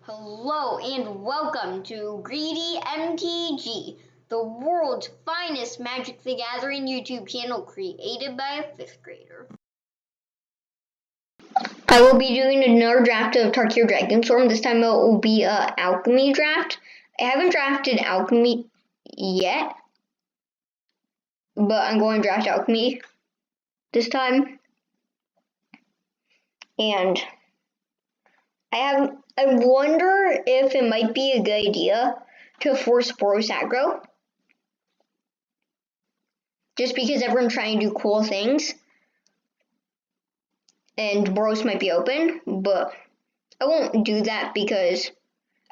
Hello and welcome to Greedy MTG, the world's finest Magic the Gathering YouTube channel created by a 5th grader. I will be doing another draft of Tarkir Dragonstorm. This time it will be an Alchemy draft. I haven't drafted Alchemy yet, but I'm going to draft Alchemy this time. And I wonder if it might be a good idea to force Boros aggro. Just because everyone's trying to do cool things. And Boros might be open, but I won't do that because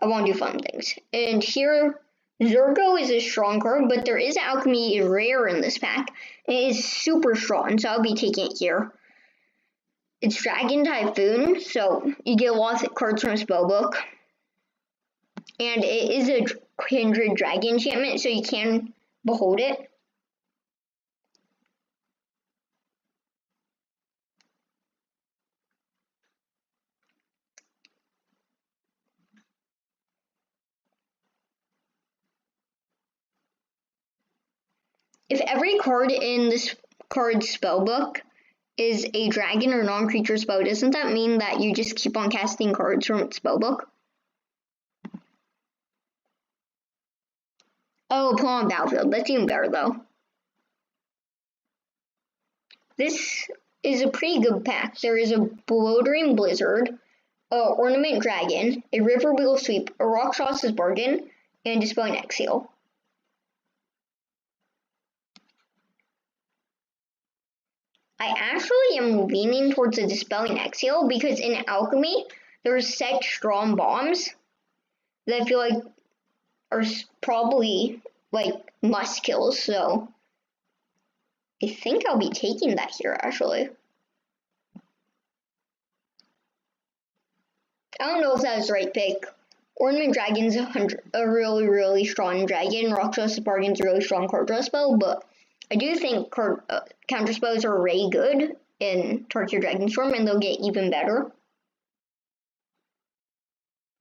I want to do fun things. And here, Zurgo is a strong card, but there is Alchemy rare in this pack. And it is super strong, so I'll be taking it here. It's Dragon Typhoon, so you get a lot of cards from Spellbook. And it is a Kindred Dragon enchantment, so you can behold it. If every card in this card's spellbook is a dragon or non-creature spell, doesn't that mean that you just keep on casting cards from its spellbook? Oh, pull on battlefield. That's even better though. This is a pretty good pack. There is a Bewildering Blizzard, a Ornament Dragon, a River Wheel Sweep, a Rakshas's Bargain, and Dispelling Exhale. I actually am leaning towards the Dispelling Exhale because in Alchemy, there's such strong bombs that I feel like are probably like must kills, so I think I'll be taking that here actually. I don't know if that was the right pick. Ornament Dragon's a really strong dragon. Rakshas's Bargain's a really strong card draw spell, but I do think counter spells are really good in Tarkir Dragonstorm, and they'll get even better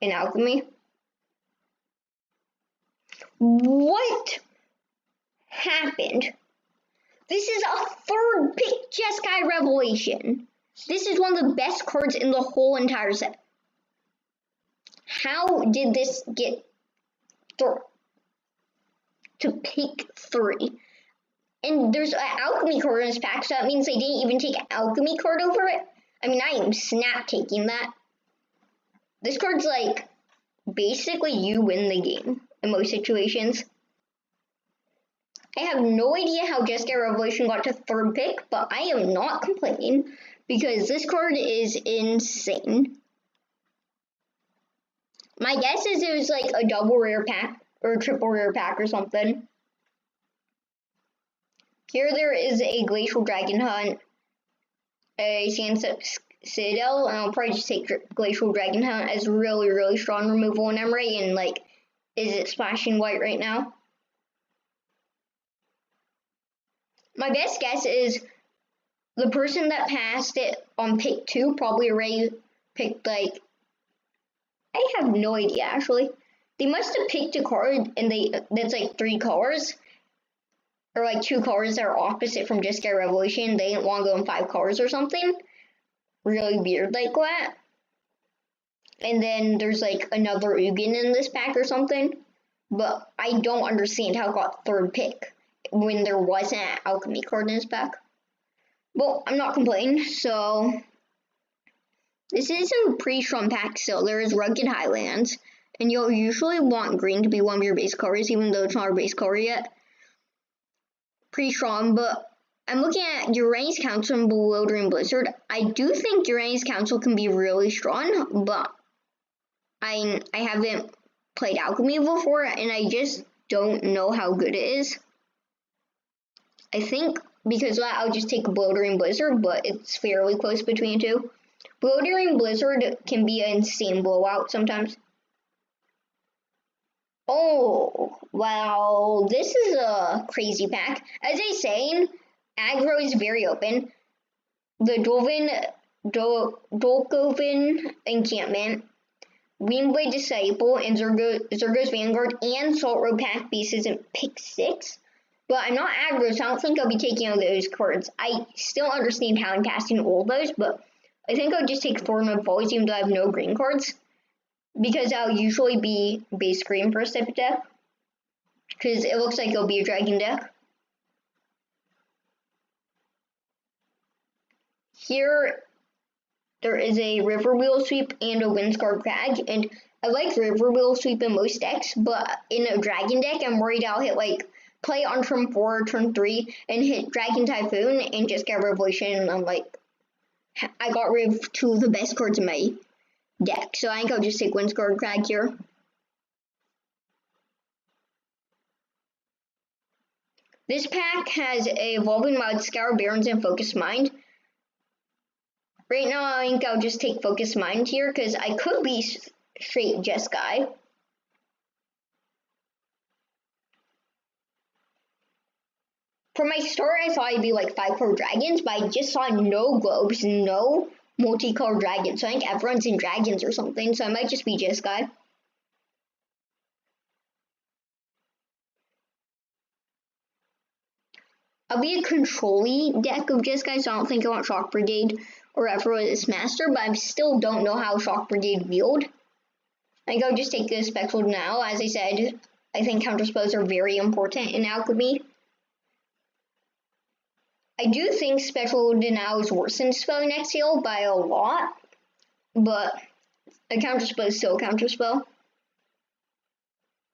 in Alchemy. What happened? This is a third pick Jeskai Revelation. This is one of the best cards in the whole entire set. How did this get to pick 3? And there's an Alchemy card in this pack, so that means they didn't even take an Alchemy card over it. I mean, I am snap taking that. This card's like, basically you win the game in most situations. I have no idea how Jeskai Revelation got to 3rd pick, but I am not complaining because this card is insane. My guess is it was like a double rare pack or a triple rare pack or something. Here there is a Glacial Dragon Hunt, a Sunset Citadel, and I'll probably just take Glacial Dragon Hunt as really strong removal in Emery, and like, is it splashing white right now? My best guess is the person that passed it on pick 2 probably already picked like, I have no idea actually. They must have picked a card and that's like 3 colors. Or like 2 colors that are opposite from Jeskai Revelation. They didn't want to go in 5 colors or something. Really weird like that. And then there's like another Ugin in this pack or something. But I don't understand how it got 3rd pick when there wasn't an Alchemy card in this pack. Well, I'm not complaining, so this is a pretty strong pack still. There is Rugged Highlands, and you'll usually want green to be one of your base colors, even though it's not our base color yet. Pretty strong, but I'm looking at Uranus Council and Bewildering Blizzard. I do think Uranus Council can be really strong, but I haven't played Alchemy before, and I just don't know how good it is. I think because of that, I'll just take Bewildering Blizzard, but it's fairly close between the 2. Bewildering Blizzard can be an insane blowout sometimes. Oh, wow, this is a crazy pack. As I was saying, aggro is very open. The Dolkovin encampment Wingblade Disciple, and Zergo's Vanguard, and Salt Road Pack Pieces in pick 6. But I'm not aggro, so I don't think I'll be taking out those cards. I still understand how I'm passing all those, but I think I'll just take Thornwood Falls even though I have no green cards. Because I'll usually be base green for a type of deck. Because it looks like it'll be a dragon deck. Here, there is a Riverwheel Sweep and a Windscarred Crag, and I like Riverwheel Sweep in most decks, but in a dragon deck, I'm worried I'll hit like play on turn 4 or turn 3 and hit Dragon Typhoon and just get Revelation, and I'm like, I got rid of 2 of the best cards in my deck, so I think I'll just take Windscarred Crag here. This pack has a Evolving Wild, Scour Barrens, and Focus Mind. Right now, I think I'll just take Focus Mind here, because I could be straight Jeskai. For my start, I thought I'd be like 5-color dragons, but I just saw no globes, no multicolored dragons. So I think everyone's in dragons or something, so I might just be Jeskai. I'll be a control-y deck of Jeskai, so I don't think I want Shock Brigade or Effortless Master, but I still don't know how Shock Brigade wield. I think I'll just take the Spectral now. As I said, I think counterspells are very important in Alchemy. I do think Spectral Denial is worse than Spelling Exhale by a lot, but a counterspell is still a counterspell.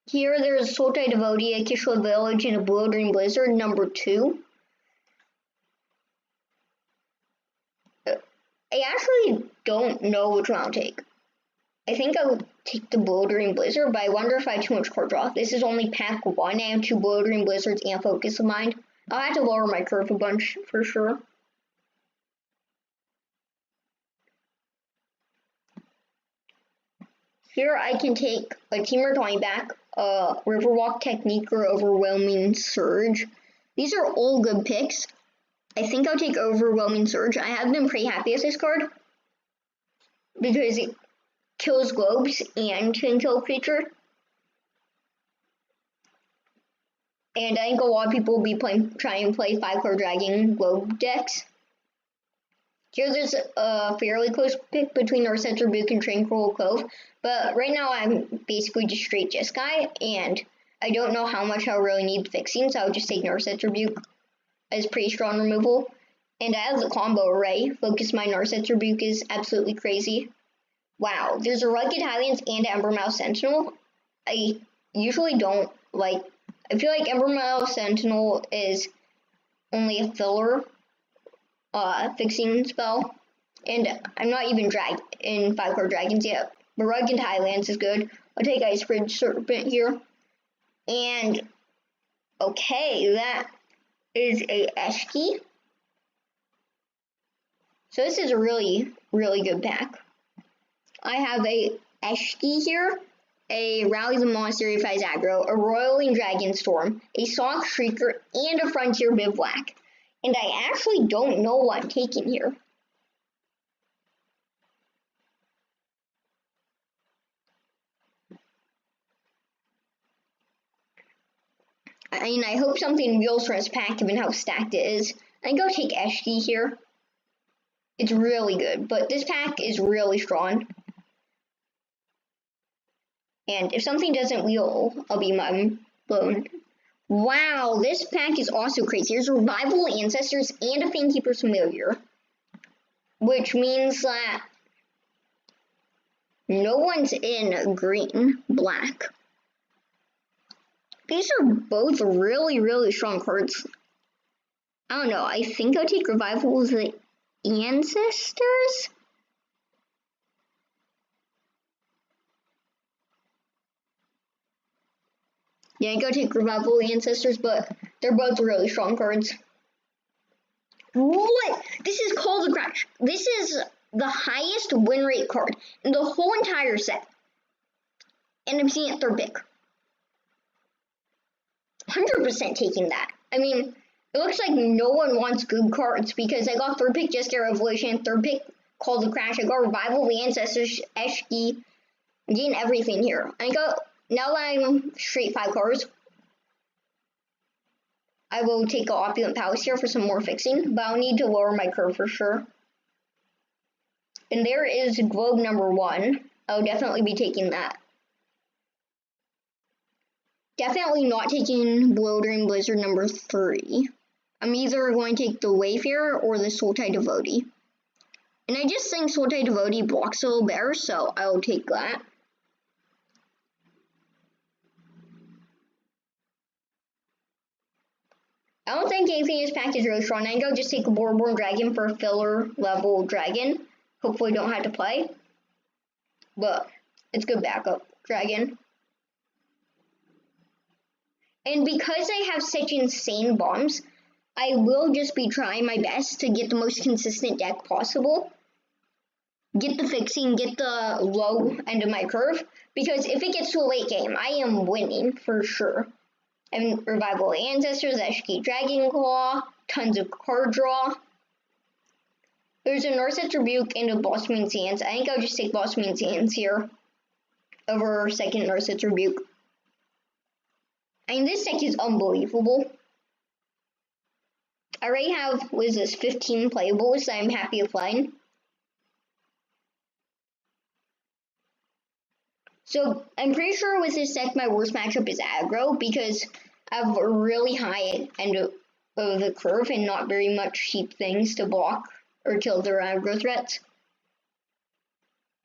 Here there's Sultai Devotee, a Kishla Village, and a Bewildering Blizzard, number 2. I actually don't know which one I'll take. I think I'll take the Bewildering Blizzard, but I wonder if I have too much card draw. This is only pack 1, I have 2 Bewildering Blizzards and Focus of Mind. I'll have to lower my curve a bunch for sure. Here I can take a Temur 20 back, a Riverwalk Technique, or Overwhelming Surge. These are all good picks. I think I'll take Overwhelming Surge. I have been pretty happy with this card because it kills globes and can kill a creature. And I think a lot of people will be trying to play 5-card Dragon Globe decks. Here there's a fairly close pick between Narset Rebuke and Tranquil Cove, but right now I'm basically just straight Jeskai, and I don't know how much I'll really need fixing, so I'll just take Narset Rebuke as pretty strong removal. And I have the combo array. Focus Mind Narset Rebuke is absolutely crazy. Wow, there's a Rugged Highlands and Embermouth Sentinel. I usually don't like. I feel like Embermouth Sentinel is only a filler fixing spell, and I'm not even in 5-card dragons yet. But Rugged Highlands is good. I'll take Ice Bridge Serpent here. And okay, that is a Eshki. So this is a really, really good pack. I have a Eshki here, a Rally the Monastery Fights Aggro, a Roiling Dragon Storm, a Sock Shrieker, and a Frontier Bivouac. And I actually don't know what I'm taking here. I mean, I hope something reels from this pack given how stacked it is. I think I'll take Eshki here. It's really good, but this pack is really strong. And if something doesn't wheel, I'll be mind blown. Wow, this pack is also crazy. There's Revival Ancestors and a Fanekeeper's Familiar, which means that no one's in green, black. These are both really, really strong cards. I don't know, I think I'll take Revival of the Ancestors? Yeah, I go take Revival of the Ancestors, but they're both really strong cards. What? This is Call the Crash. This is the highest win rate card in the whole entire set. And I'm seeing it 3rd pick. 100% taking that. I mean, it looks like no one wants good cards because I got 3rd pick Jeskai Revelation, 3rd pick Call the Crash, I got Revival of the Ancestors, Eshki, Gain everything here. I go now that I'm straight 5 cards. I will take an Opulent Palace here for some more fixing, but I'll need to lower my curve for sure. And there is Globe number 1. I'll definitely be taking that. Definitely not taking Bloater Blizzard number 3. I'm either going to take the Wayfarer or the Sultai Devotee. And I just think Sultai Devotee blocks a little better, so I'll take that. I don't think anything in this pack is really strong. I think I'll just take a Boreborn Dragon for a filler level dragon. Hopefully don't have to play. But it's good backup dragon. And because I have such insane bombs, I will just be trying my best to get the most consistent deck possible. Get the fixing, get the low end of my curve. Because if it gets to a late game, I am winning for sure. And Revival of Ancestors, Eshki Dragon Claw, tons of card draw. There's a Narset's Rebuke and a Blossoming Sands. I think I'll just take Blossoming Sands here over second Narset's Rebuke. I mean, this deck is unbelievable. I already have, what is this, 15 playables that I'm happy with playing. So, I'm pretty sure with this deck, my worst matchup is aggro, because I have a really high end of the curve and not very much cheap things to block or kill their aggro threats.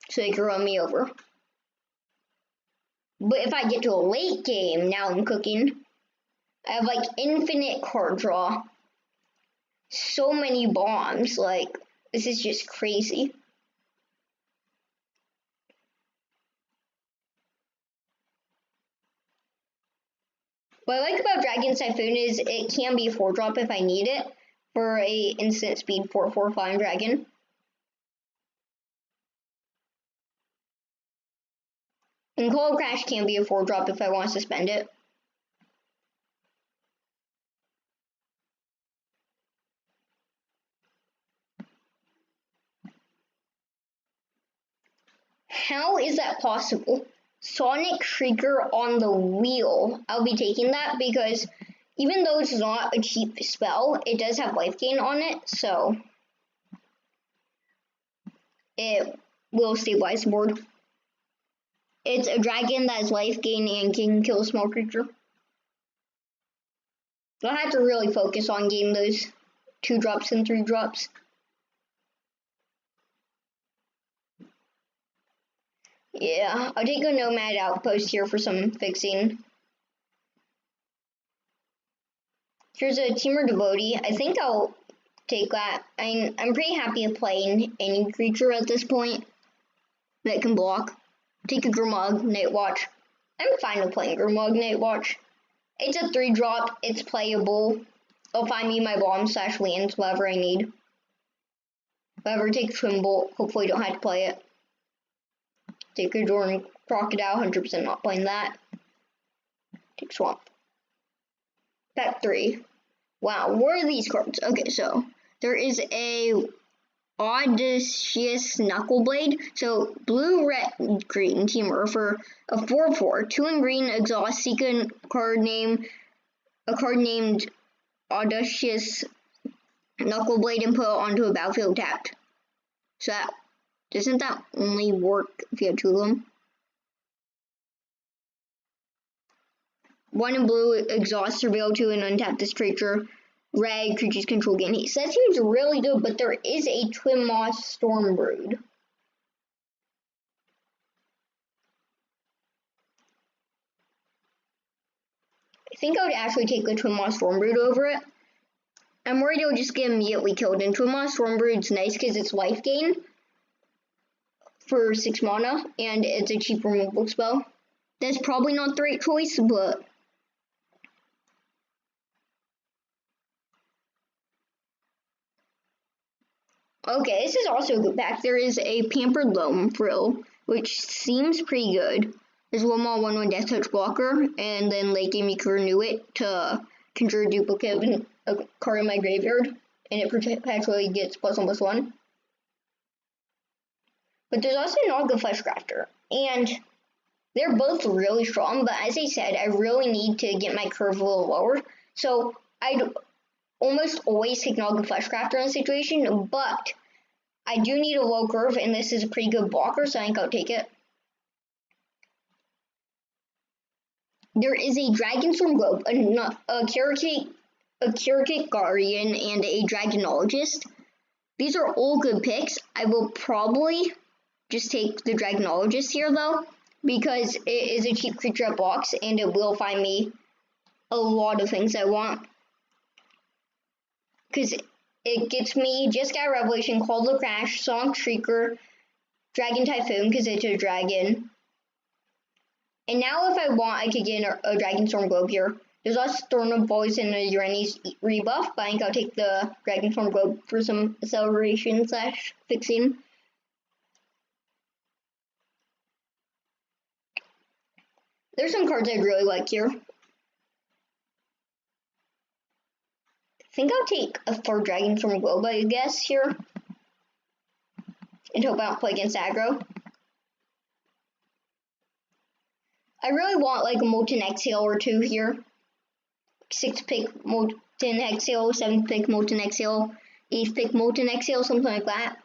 So they can run me over. But if I get to a late game, now I'm cooking. I have like infinite card draw. So many bombs, like, this is just crazy. What I like about Dragon Typhoon is it can be a 4-drop if I need it for a instant speed 4/4 flying dragon. And Cold Crash can be a 4-drop if I want to suspend it. How is that possible? Sonic Shrieker on the wheel. I'll be taking that because even though it's not a cheap spell, it does have life gain on it, so it will stabilize the board. It's a dragon that has life gain and can kill a small creature. I'll have to really focus on getting those 2-drops and 3-drops. Yeah, I'll take a Nomad Outpost here for some fixing. Here's a Teamer Devotee. I think I'll take that. I'm pretty happy with playing any creature at this point that can block. Take a Grimog Nightwatch. I'm fine with playing Grimog Nightwatch. It's a 3-drop. It's playable. I'll find me my bomb / lands, whatever I need. If I ever take Twinbolt, hopefully don't have to play it. Take a Jordan Crocodile, 100% not playing that. Take Swamp. Pack 3. Wow, what are these cards? Okay, so there is a Audacious Knuckleblade. So blue, red, green teamer for a 4/4. 2 in green, exhaust, seek a card named Audacious Knuckleblade and put it onto a battlefield tapped. So doesn't that only work if you have 2 of them? 1 in blue, exhaust, reveal 2 and untap this creature. Red, creatures control gain haste. That seems really good, but there is a Twin Moss Stormbrood. I think I would actually take the Twin Moss Stormbrood over it. I'm worried it'll just get immediately killed, and Twin Moss Stormbrood's nice because it's life gain for 6 mana, and it's a cheap removal spell. That's probably not the right choice, but okay, this is also a good pack. There is a Pampered Loam Frill, which seems pretty good. There's 1/1/1 Death Touch blocker, and then late game you can renew it to conjure a duplicate of a card in my graveyard, and it perpetually gets +1/+1. But there's also Naga Fleshcrafter, and They're both really strong, but as I said, I really need to get my curve a little lower. So I'd almost always take Naga Fleshcrafter in a situation, but I do need a low curve, and this is a pretty good blocker, so I think I'll take it. There is a Dragonstorm Globe, a Curicate Guardian, and a Dragonologist. These are all good picks. I will probably just take the Dragonologist here, though, because it is a cheap creature at blocks, and it will find me a lot of things I want. Because it gets me Jeskai Revelation, Call to Crash, Sonic Shrieker, Dragon Typhoon, because it's a dragon. And now if I want, I could get a Dragonstorm Globe here. There's also Thorn of Boys and a Uranus rebuff, but I think I'll take the Dragonstorm Globe for some acceleration / fixing. There's some cards I'd really like here. I think I'll take a third Dragonstorm Globe, I guess, here. And hope I don't play against aggro. I really want like a Molten Exhale or two here. 6th pick Molten Exhale, 7th pick Molten Exhale, 8th pick Molten Exhale, something like that.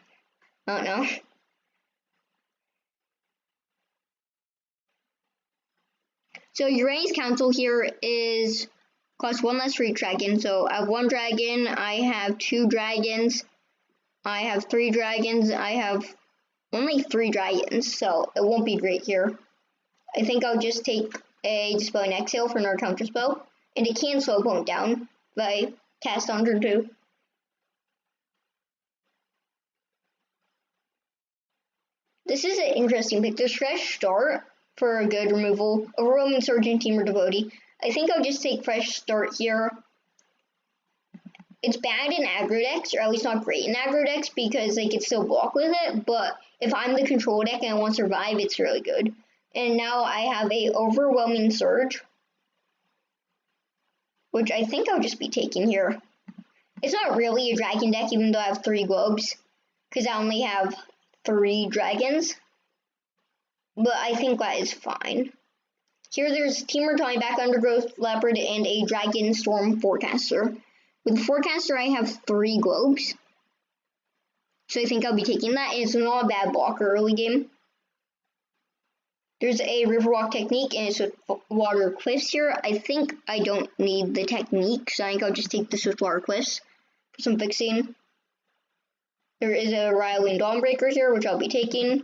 I don't know. So Uranus Council here is cost 1 less for each dragon. So I have 1 dragon, I have 2 dragons, I have 3 dragons, I have only 3 dragons, so it won't be great here. I think I'll just take a Dispelling Exhale for another counterspell, and it can slow opponent down if I cast on turn 2. This is an interesting pick. There's Fresh Start for a good removal, Overwhelming Surge and Teamer Devotee. I think I'll just take Fresh Start here. It's bad in aggro decks, or at least not great in aggro decks, because they can still block with it, but if I'm the control deck and I want to survive, it's really good. And now I have a Overwhelming Surge, which I think I'll just be taking here. It's not really a dragon deck, even though I have 3 globes, because I only have 3 dragons. But I think that is fine. Here there's Teamer, Tawny Back, Undergrowth, Leopard, and a Dragonstorm Forecaster. With Forecaster, I have 3 globes. So I think I'll be taking that, and it's not a bad blocker early game. There's a Riverwalk Technique, and it's with Water Cliffs here. I think I don't need the technique, so I think I'll just take the Swift Water Cliffs for some fixing. There is a Riling Dawnbreaker here, which I'll be taking.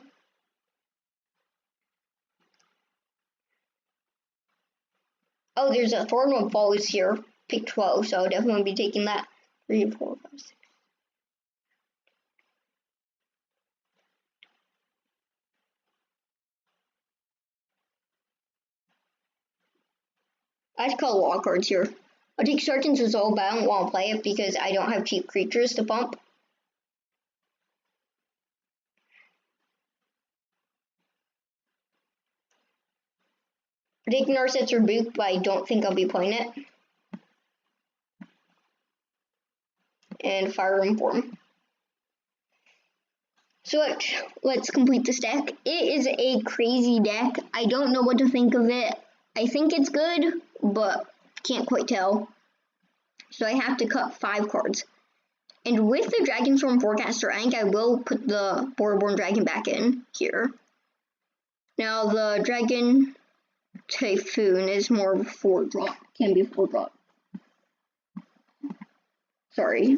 Oh, there's a Thorn of Balls here, pick 12, so I'll definitely be taking that. 3, 4, 5, 6. I just call a lot of cards here. I'll take Sergeant's Resolve, but I don't want to play it because I don't have cheap creatures to pump. I take Narset's Rebuke, but I don't think I'll be playing it. And Fire Reform. So let's complete this deck. It is a crazy deck. I don't know what to think of it. I think it's good, but can't quite tell. So I have to cut 5 cards. And with the Dragonstorm Forecaster, I think I will put the Boreborn Dragon back in here. Now the Dragon Typhoon is more of a 4-drop. Can be 4-drop. Sorry.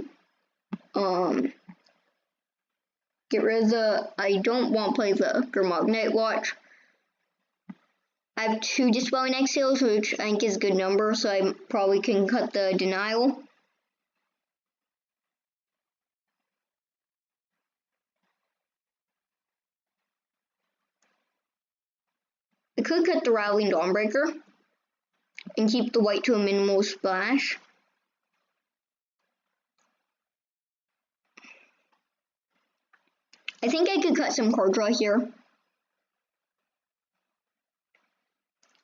Get rid of the... I don't want to play the Gurmagnite Watch. I have 2 Dispelling Exhales, which I think is a good number, so I probably can cut the Denial. I could cut the Riling Dawnbreaker and keep the white to a minimal splash. I think I could cut some card draw here.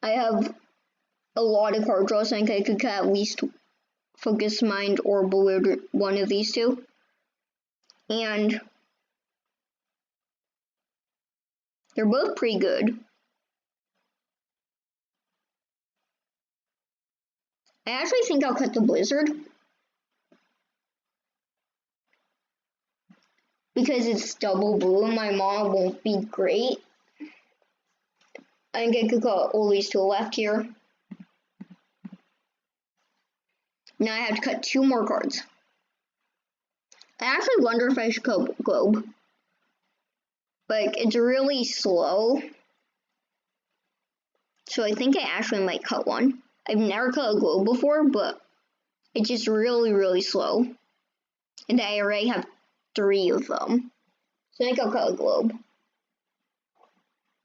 I have a lot of card draws. I think I could cut at least Focus Mind or Bewilder, one of these 2. And they're both pretty good. I actually think I'll cut the Blizzard. Because it's double blue and my mom won't be great. I think I could cut all these to the left here. Now I have to cut 2 more cards. I actually wonder if I should cut Globe. Like, it's really slow. So I think I actually might cut one. I've never cut a Globe before, but it's just really, really slow. And I already have 3 of them. So I think I'll cut a Globe.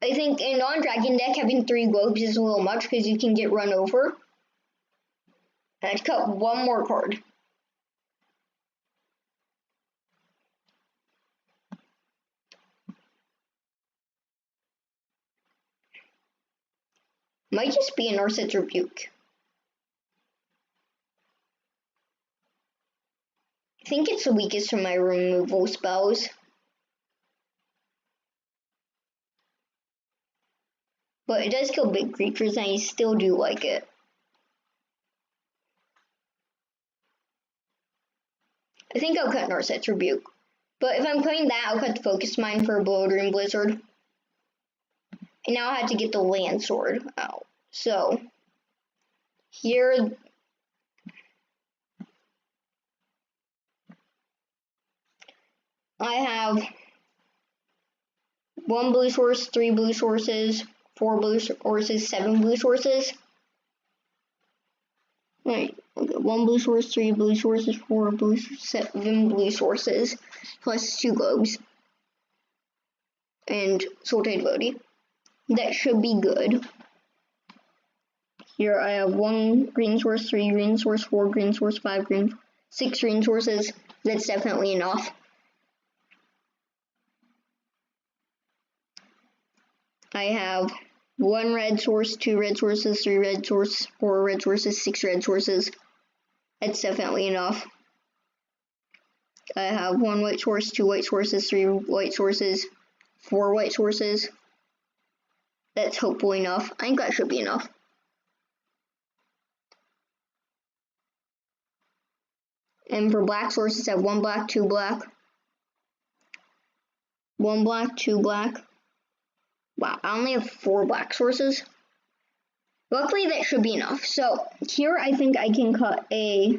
I think in non-dragon deck, having 3 globes is a little much because you can get run over. And I have to cut 1 more card. Might just be a Narset's Rebuke. I think it's the weakest of my removal spells. But it does kill big creatures and I still do like it. I think I'll cut Narset's Rebuke. But if I'm playing that, I'll cut the Focus Mine for a Bewildering Blizzard. And now I have to get the Land Sword out. So, here... I have 1 blue source, 3 blue sources, 4 blue sources, 7 blue sources. Right, okay, 1 blue source, 3 blue sources, 4 blue, 7 blue sources, plus 2 globes. And Sultai Devotee. That should be good. Here I have 1 green source, 3 green source, 4 green source, 5 green, 6 green sources. That's definitely enough. I have 1 red source, 2 red sources, 3 red sources, 4 red sources, 6 red sources. That's definitely enough. I have 1 white source, 2 white sources, 3 white sources, 4 white sources. That's hopefully enough. I think that should be enough. And for black sources, I have 1 black, 2 black. 1 black, 2 black. Wow, I only have 4 black sources. Luckily, that should be enough. So, here I think I can cut a...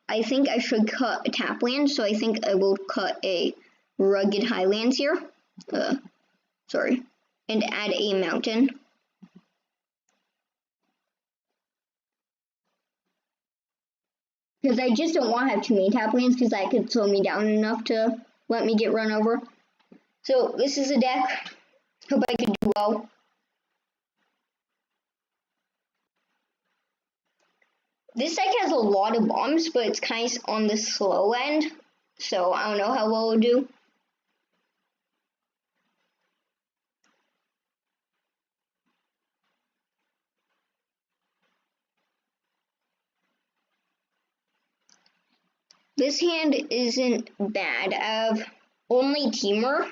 I think I should cut a tap land, so I think I will cut a Rugged Highlands here. Sorry. And add a mountain. Because I just don't want to have too many tap lands, because that could slow me down enough to let me get run over. So, this is a deck. Hope I can do well. This deck has a lot of bombs, but it's kind of on the slow end, so I don't know how well it'll do. This hand isn't bad. I have only Teamer,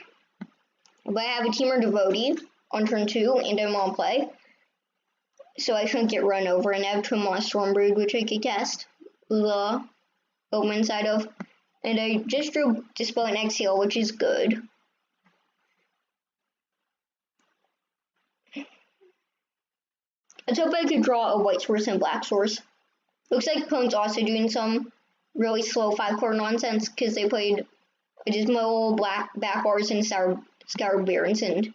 but I have a Teamer Devotee on turn 2, and I'm on play. So I shouldn't get run over, and I have Twin Moss Stormbrood, which I could cast the Omen side of. And I just drew Dispel and Exhale, which is good. Let's hope I could draw a white source and black source. Looks like opponent's also doing some really slow 5-color nonsense, because they played Dismal, Black, Backbars, and Scoured Barrens, and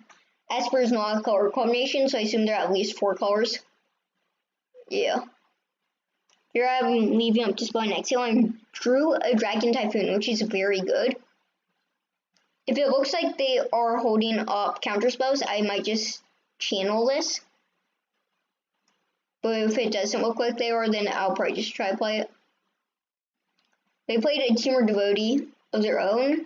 Esper is not a color combination, so I assume they're at least 4 colors. Yeah. Here I'm leaving up Dispel and Exhale and drew a Dragon Typhoon, which is very good. If it looks like they are holding up counter spells, I might just channel this. But if it doesn't look like they are, then I'll probably just try to play it. They played a Teamer Devotee of their own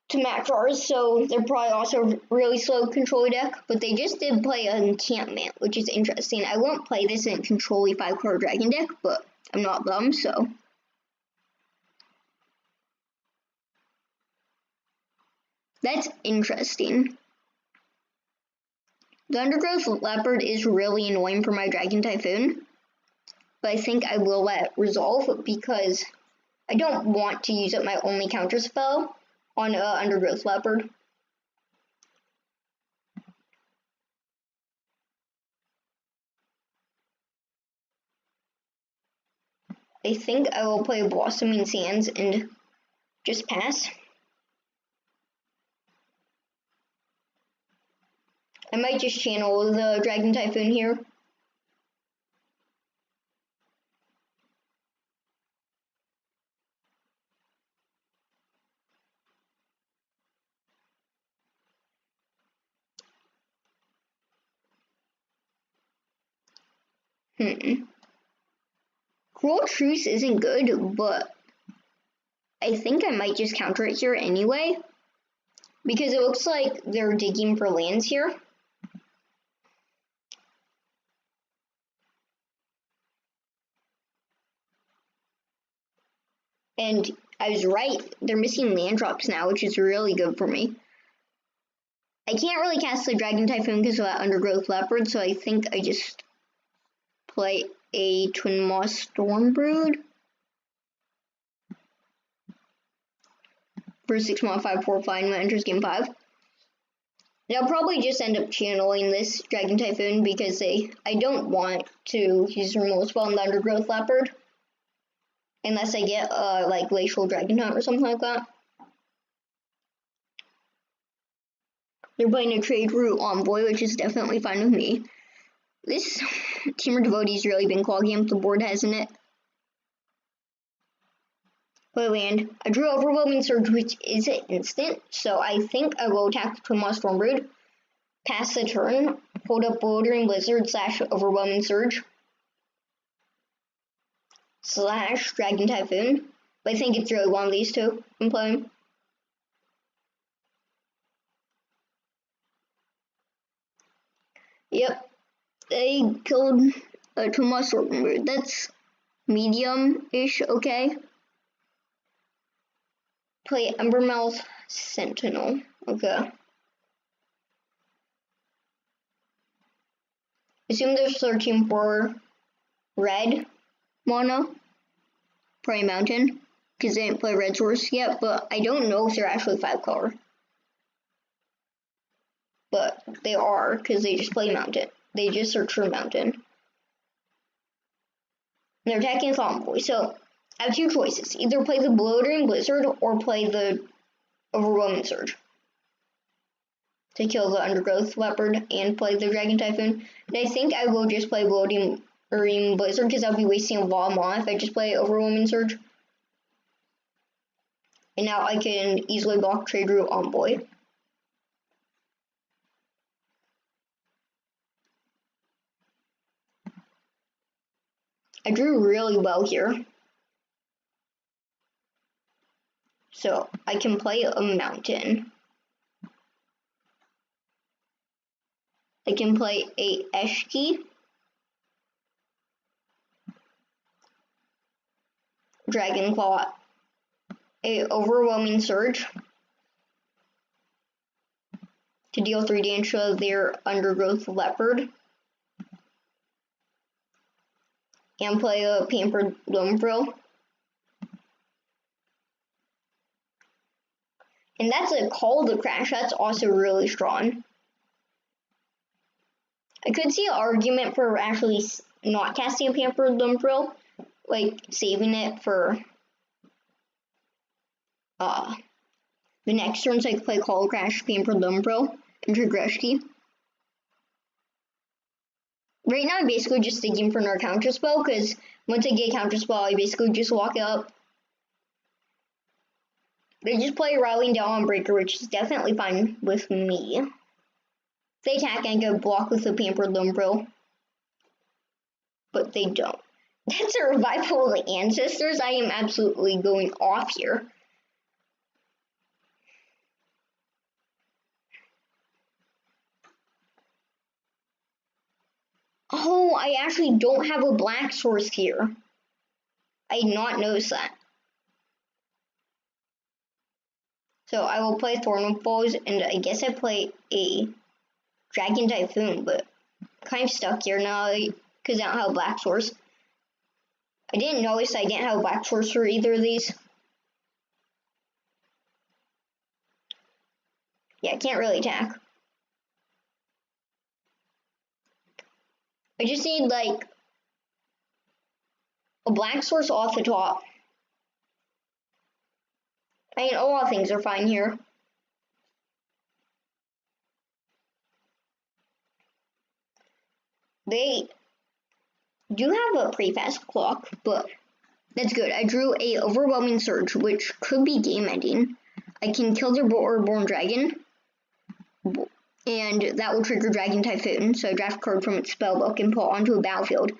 to match ours, so they're probably also a really slow control deck, but they just did play an Enchantment, which is interesting. I won't play this in a control-y 5-color dragon deck, but I'm not dumb, so. That's interesting. The Undergrowth Leopard is really annoying for my Dragon Typhoon, but I think I will let it resolve because I don't want to use up my only counter spell on Undergrowth Leopard. I think I will play Blossoming Sands and just pass. I might just channel the Dragon Typhoon here. Cruel Truce isn't good, but I think I might just counter it here anyway, because it looks like they're digging for lands here. And I was right, they're missing land drops now, which is really good for me. I can't really cast the Dragon Typhoon because of that Undergrowth Leopard, so I think I just play a Twin Moss Stormbrood for 6-5, 5/4 when it enters game 5. And I'll probably just end up channeling this Dragon Typhoon because I don't want to use removal spell on the Undergrowth Leopard unless I get like Glacial Dragon Hunt or something like that. They're playing a Trade Route Envoy, which is definitely fine with me. This Teamer Devotee's really been clogging up the board, hasn't it? Play land. I drew Overwhelming Surge, which is an instant, so I think I will attack the Twin Moss Stormbrood, pass the turn, hold up Bewildering Blizzard / Overwhelming Surge / Dragon Typhoon. But I think it's really one of these two I'm playing. Yep, they killed a Twin Moss Stormbrood. That's medium-ish, okay. Play Embermouth Sentinel. Okay. Assume they're searching for red mana. Probably Mountain, because they didn't play red source yet, but I don't know if they're actually 5-color. But they are, because they just play Mountain. They just search for Mountain. And they're attacking with Envoy, so I have two choices. Either play the Bewildering Blizzard or play the Overwhelming Surge to kill the Undergrowth Leopard and play the Dragon Typhoon. And I think I will just play Bewildering Blizzard because I'll be wasting a lot of mana if I just play Overwhelming Surge. And now I can easily block Trade Route Envoy. I drew really well here. So I can play a Mountain. I can play a Eshki, Dragon Claw, a Overwhelming Surge to deal 3 damage to their Undergrowth Leopard, and play a Pampered Loamfrill. And that's a Call to Crash, that's also really strong. I could see an argument for actually not casting a Pampered Loamfrill, like saving it for the next turn, so I could play Call to Crash, Pampered Loamfrill, and Trigreski. Right now I'm basically just digging for another counterspell, because once I get a counterspell, I basically just walk it up. They just play Rallying Down Breaker, which is definitely fine with me. If they attack, I can block with the Pampered Loamfrill. But they don't. That's a Revival of the Ancestors. I am absolutely going off here. Oh, I actually don't have a black source here. I did not notice that. So I will play Thorn of Foes, and I guess I play a Dragon Typhoon, but kind of stuck here now because I don't have Black Source. I didn't notice I didn't have Black Source for either of these. Yeah, I can't really attack. I just need like a Black Source off the top. I mean, a lot of things are fine here. They do have a pretty fast clock, but that's good. I drew a Overwhelming Surge, which could be game ending. I can kill their Born Dragon, and that will trigger Dragon Typhoon, so I draft a card from its spellbook and put it onto a battlefield.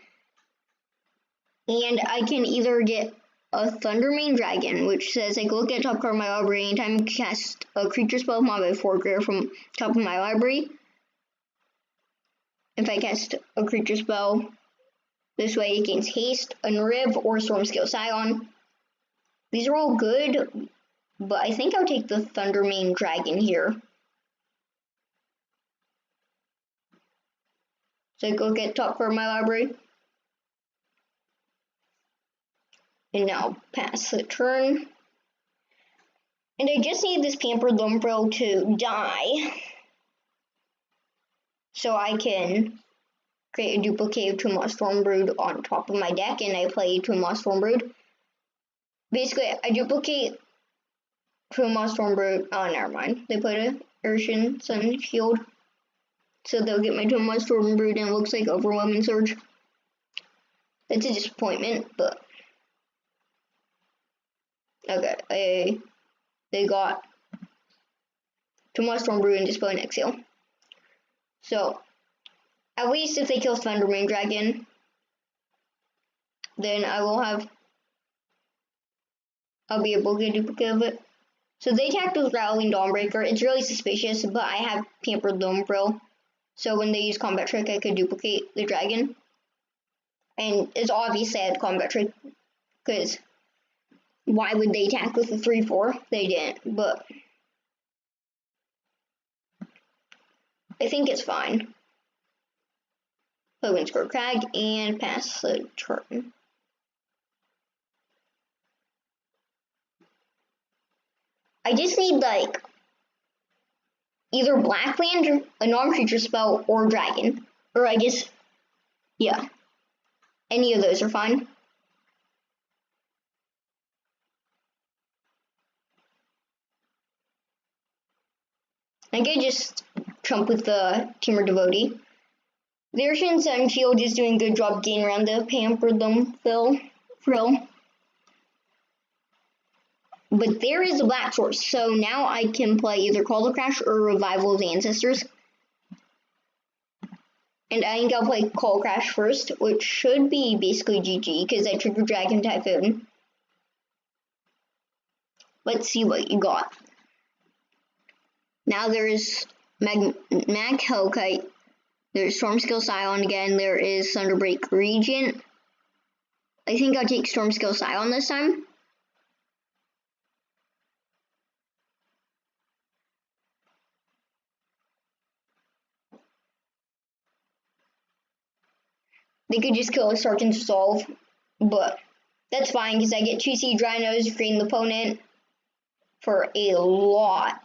And I can either get a Thundermane Dragon, which says I can look at top card of my library anytime I cast a creature spell with my 4 from top of my library. If I cast a creature spell this way, it gains haste, Unriv, or Stormscale Scion. These are all good, but I think I'll take the Thundermane Dragon here. So I go get top card of my library. And now pass the turn. And I just need this Pampered Lumbrill to die, so I can create a duplicate of Tumult Stormbrood on top of my deck, and I play Tumult Stormbrood. Basically, I duplicate Tumult Stormbrood. Oh, never mind. They put a Urshan Sun Shield, so they'll get my Tumult Stormbrood, and it looks like Overwhelming Surge. That's a disappointment, but okay. They got Tumult Stormbrood and Dispel and Exile. So, at least if they kill Thundermane Dragon, then I'll be able to get a duplicate of it. So they attacked with Rattling Dawnbreaker. It's really suspicious, but I have Pampered Lumbrill, so when they use Combat Trick, I could duplicate the dragon. And it's obvious I had Combat Trick, because why would they attack with a 3/4? They didn't, but I think it's fine. Play Windscore Crag and pass the turn. I just need like either black land, a non-creature spell, or dragon. Or I guess, yeah, any of those are fine. I could just trump with the Teamer Devotee. The Urshan Sun Shield is doing a good job getting around the Pampered Lumbrill. But there is a Black Source, so now I can play either Call to Crash or Revival of the Ancestors. And I think I'll play Call Crash first, which should be basically GG, because I triggered Dragon Typhoon. Let's see what you got. Now there's Mag Hellkite, there's Stormscale Scion again, there is Thunderbreak Regent. I think I'll take Stormscale Scion this time. They could just kill a Sarkhan's Resolve, but that's fine because I get 2 Siege Rhinos, creating the opponent for a lot.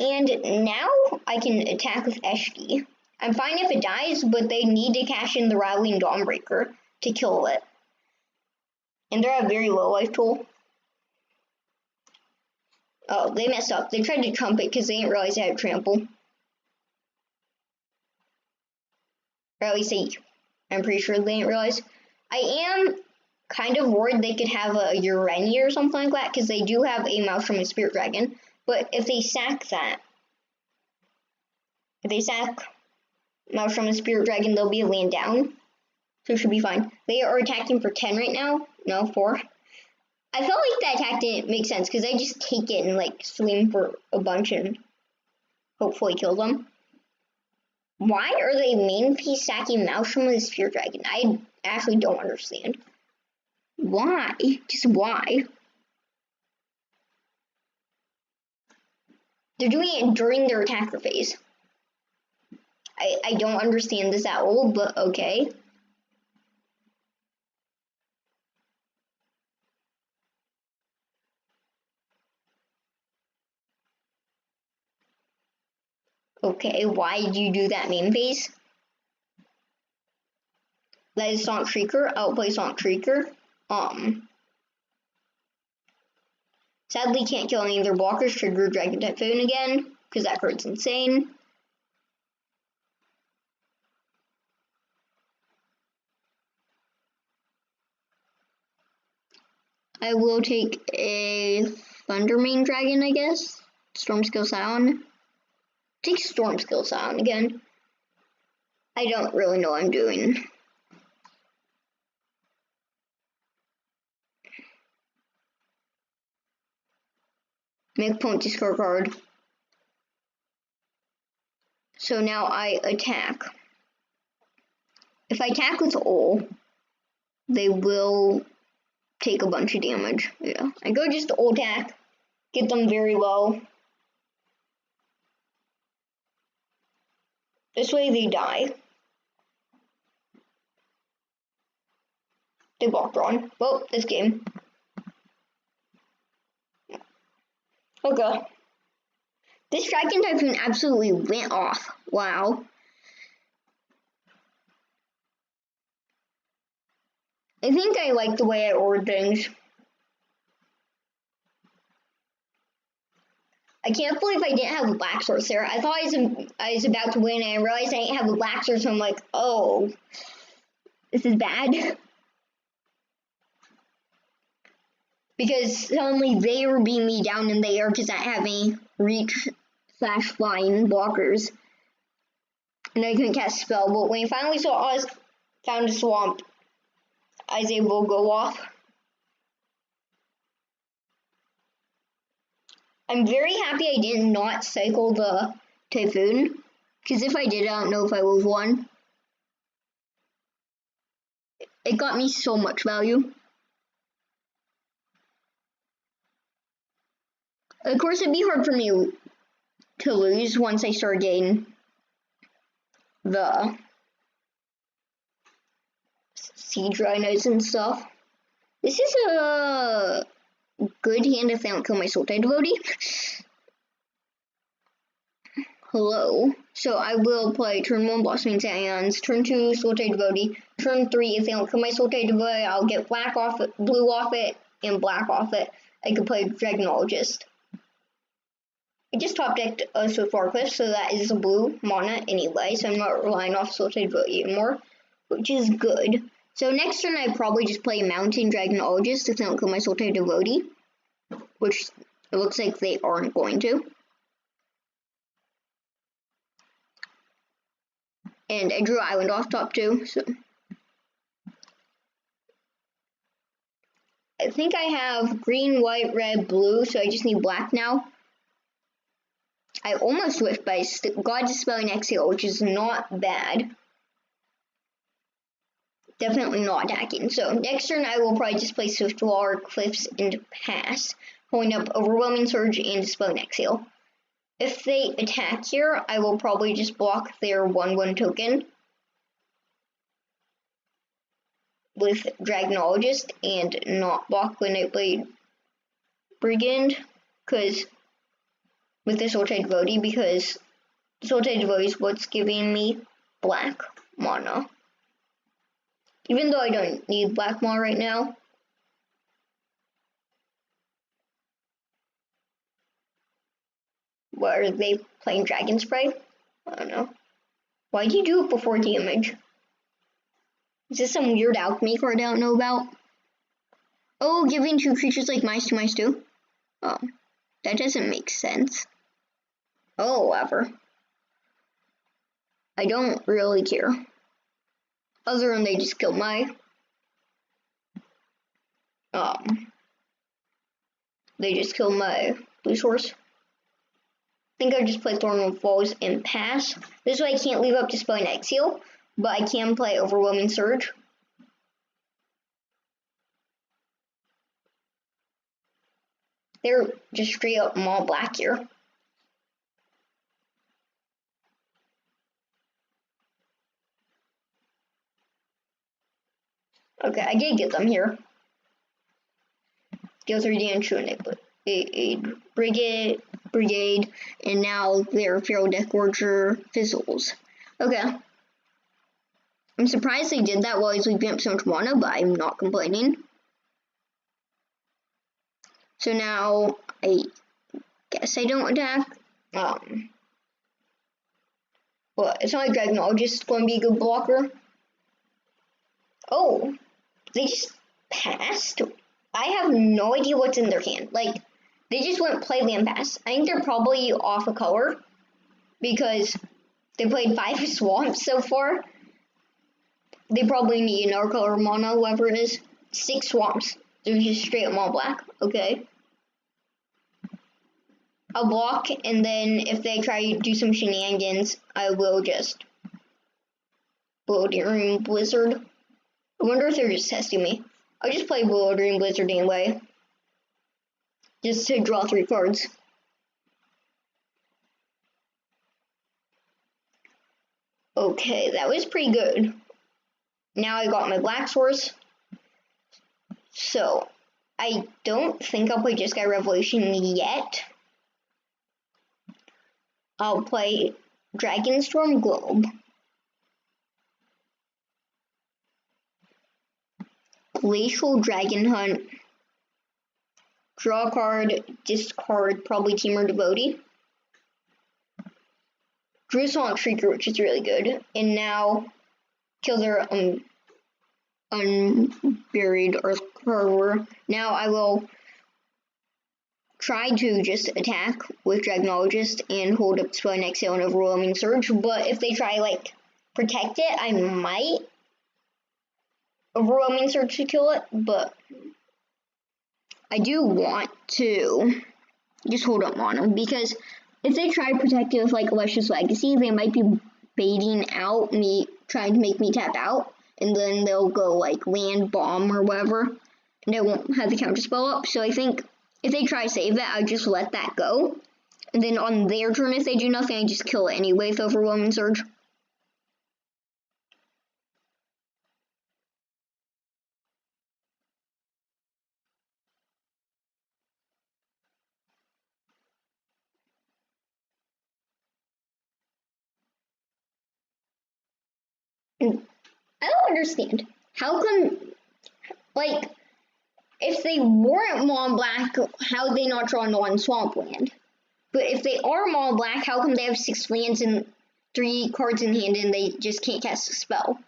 And now I can attack with Eshki. I'm fine if it dies, but they need to cash in the Rattling Dawnbreaker to kill it. And they're at very low life total. Oh, they messed up. They tried to trump it because they didn't realize they had trample. Or at least I'm pretty sure they didn't realize. I am kind of worried they could have a Urania or something like that, because they do have a Maelstrom and Spirit Dragon. But if they sack that, Maelstrom and Spirit Dragon, they'll be a land down. So it should be fine. They are attacking for 10 right now. No, 4. I felt like that attack didn't make sense, because I just take it and like swing for a bunch and hopefully kill them. Why are they main piece sacking Maelstrom with Spirit Dragon? I actually don't understand. Why? Just why? They're doing it during their attacker phase. I don't understand this at all, but okay. Okay, why did you do that main phase? That is Sonic Shrieker. Outplay Sonic Shrieker. Sadly can't kill any of their blockers. Trigger Dragon Typhoon again, because that card's insane. I will take a Thunder Main Dragon, I guess. Storm Skill Scion. Take Storm Skill Scion again. I don't really know what I'm doing. Make point discard card. So now I attack. If I attack with all, they will take a bunch of damage. Yeah, I go just to all attack, get them very low. This way they die. They block drawn. Well, this game. Okay. This Dragon Typhoon absolutely went off. Wow. I think I like the way I ordered things. I can't believe I didn't have a black source there. I thought I was about to win and I realized I didn't have a black source, so I'm like, oh, this is bad. Because suddenly they were beating me down in the air because I have any reach/flying blockers. And I couldn't cast a spell, but when I finally found a swamp, I was able to go off. I'm very happy I did not cycle the Typhoon, because if I did, I don't know if I would have won. It got me so much value. Of course, it'd be hard for me to lose once I start getting the siege rhinos and stuff. This is a good hand if I don't kill my Sultai Devotee. Hello. So I will play turn 1 Blossoming Scions, turn 2 Sultai Devotee, turn 3 if they don't kill my Sultai Devotee, I'll get black off it, blue off it, and black off it. I could play Dragonologist. I just top decked a Swiftwater Cliff, so that is a blue mana anyway, so I'm not relying off Sultai Devotee anymore, which is good. So next turn I probably just play Mountain Dragonologist if they don't kill my Sultai Devotee, which it looks like they aren't going to. And I drew Island off top too, so. I think I have green, white, red, blue, so I just need black now. I almost whiffed, but I got Dispelling Exhale, which is not bad. Definitely not attacking. So next turn I will probably just play Swiftwater Cliffs and pass, pulling up Overwhelming Surge and Dispelling Exhale. If they attack here, I will probably just block their 1/1 token with Dragonologist and not block the Nightblade Brigand, because with the Sultai Devotee, because Sultai Devotee is what's giving me black mana. Even though I don't need black mana right now. What, are they playing Dragon Spray? I don't know. Why'd you do it before damage? Is this some weird alchemy card I don't know about? Oh, giving 2 creatures like -2/2? Oh, that doesn't make sense. Oh, whatever. I don't really care. Other than they just killed my they just killed my blue source. I think I just play Thornwood Falls and pass. This way I can't leave up Dispelling Exhale, but I can play Overwhelming Surge. They're just straight up all black here. Okay, I did get them here. Deal 3 damage to a brigade, and now their Feral Death Gorger fizzles. Okay. I'm surprised they did that while he's leaving up so much mana, but I'm not complaining. So now I guess I don't attack. Well, it's not like Dragonologist is going to be a good blocker. Oh, they just passed? I have no idea what's in their hand. Like, they just went play land pass. I think they're probably off a color because they played 5 swamps so far. They probably need another color mono, whoever it is. 6 swamps. They're just straight up all black. Okay. I'll block, and then if they try to do some shenanigans, I will just Bewildering Blizzard. I wonder if they're just testing me. I'll just play Bewildering Blizzard anyway. Just to draw 3 cards. Okay, that was pretty good. Now I got my black source. So, I don't think I'll play Jeskai Revelation yet. I'll play Dragonstorm Globe. Glacial Dragon Hunt. Draw a card, discard probably Teamer Devotee. Drew Sonic Shrieker, which is really good. And now kill their unburied Earthcarver. Now I will try to just attack with Dragonologist and hold up Spelling Exhale and Overwhelming Surge, but if they try like protect it, I might Overwhelming Surge to kill it, but I do want to just hold up on them because if they try to protect it with like Luscious Legacy, they might be baiting out me, trying to make me tap out, and then they'll go like land bomb or whatever, and I won't have the counter spell up. So I think if they try to save that, I just let that go, and then on their turn, if they do nothing, I just kill it anyway with Overwhelming Surge. I don't understand. How come, like, if they weren't Mono Black, how would they not draw non-swamp land? But if they are Mono Black, how come they have 6 lands and 3 cards in hand and they just can't cast a spell?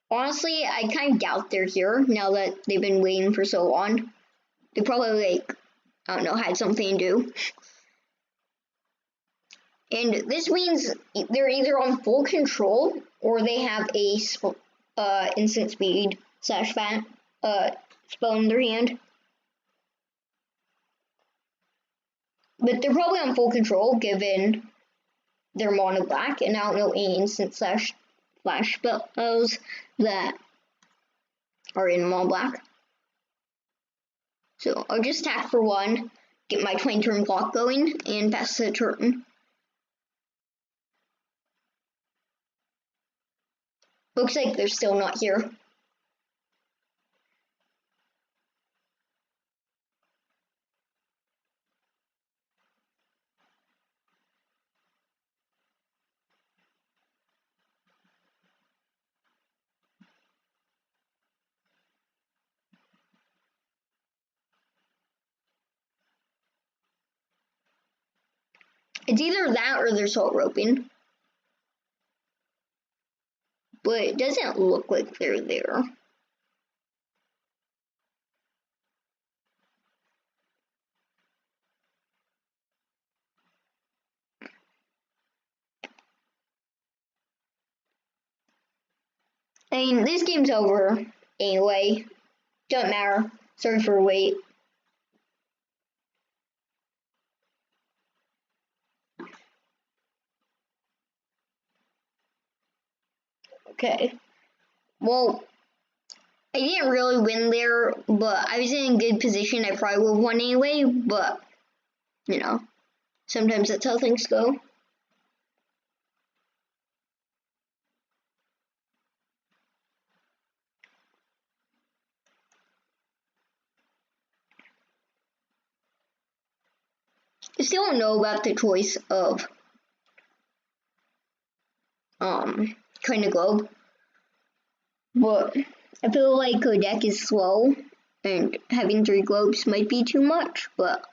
Honestly, I kind of doubt they're here now that they've been waiting for so long. They probably, like, I don't know, had something to do. And this means they're either on full control or they have a instant speed / fat spell in their hand. But they're probably on full control given their mono black, and I don't know any instant / flash spells that are in mono black. So I'll just attack for 1, get my 20-turn clock going, and pass the turn. Looks like they're still not here. It's either that or they're salt roping. But it doesn't look like they're there. I mean, this game's over anyway. Doesn't matter. Sorry for the wait. Okay. Well, I didn't really win there, but I was in a good position. I probably would have won anyway, but, you know, sometimes that's how things go. I still don't know about the choice of kind of globe, but I feel like a deck is slow and having 3 globes might be too much, but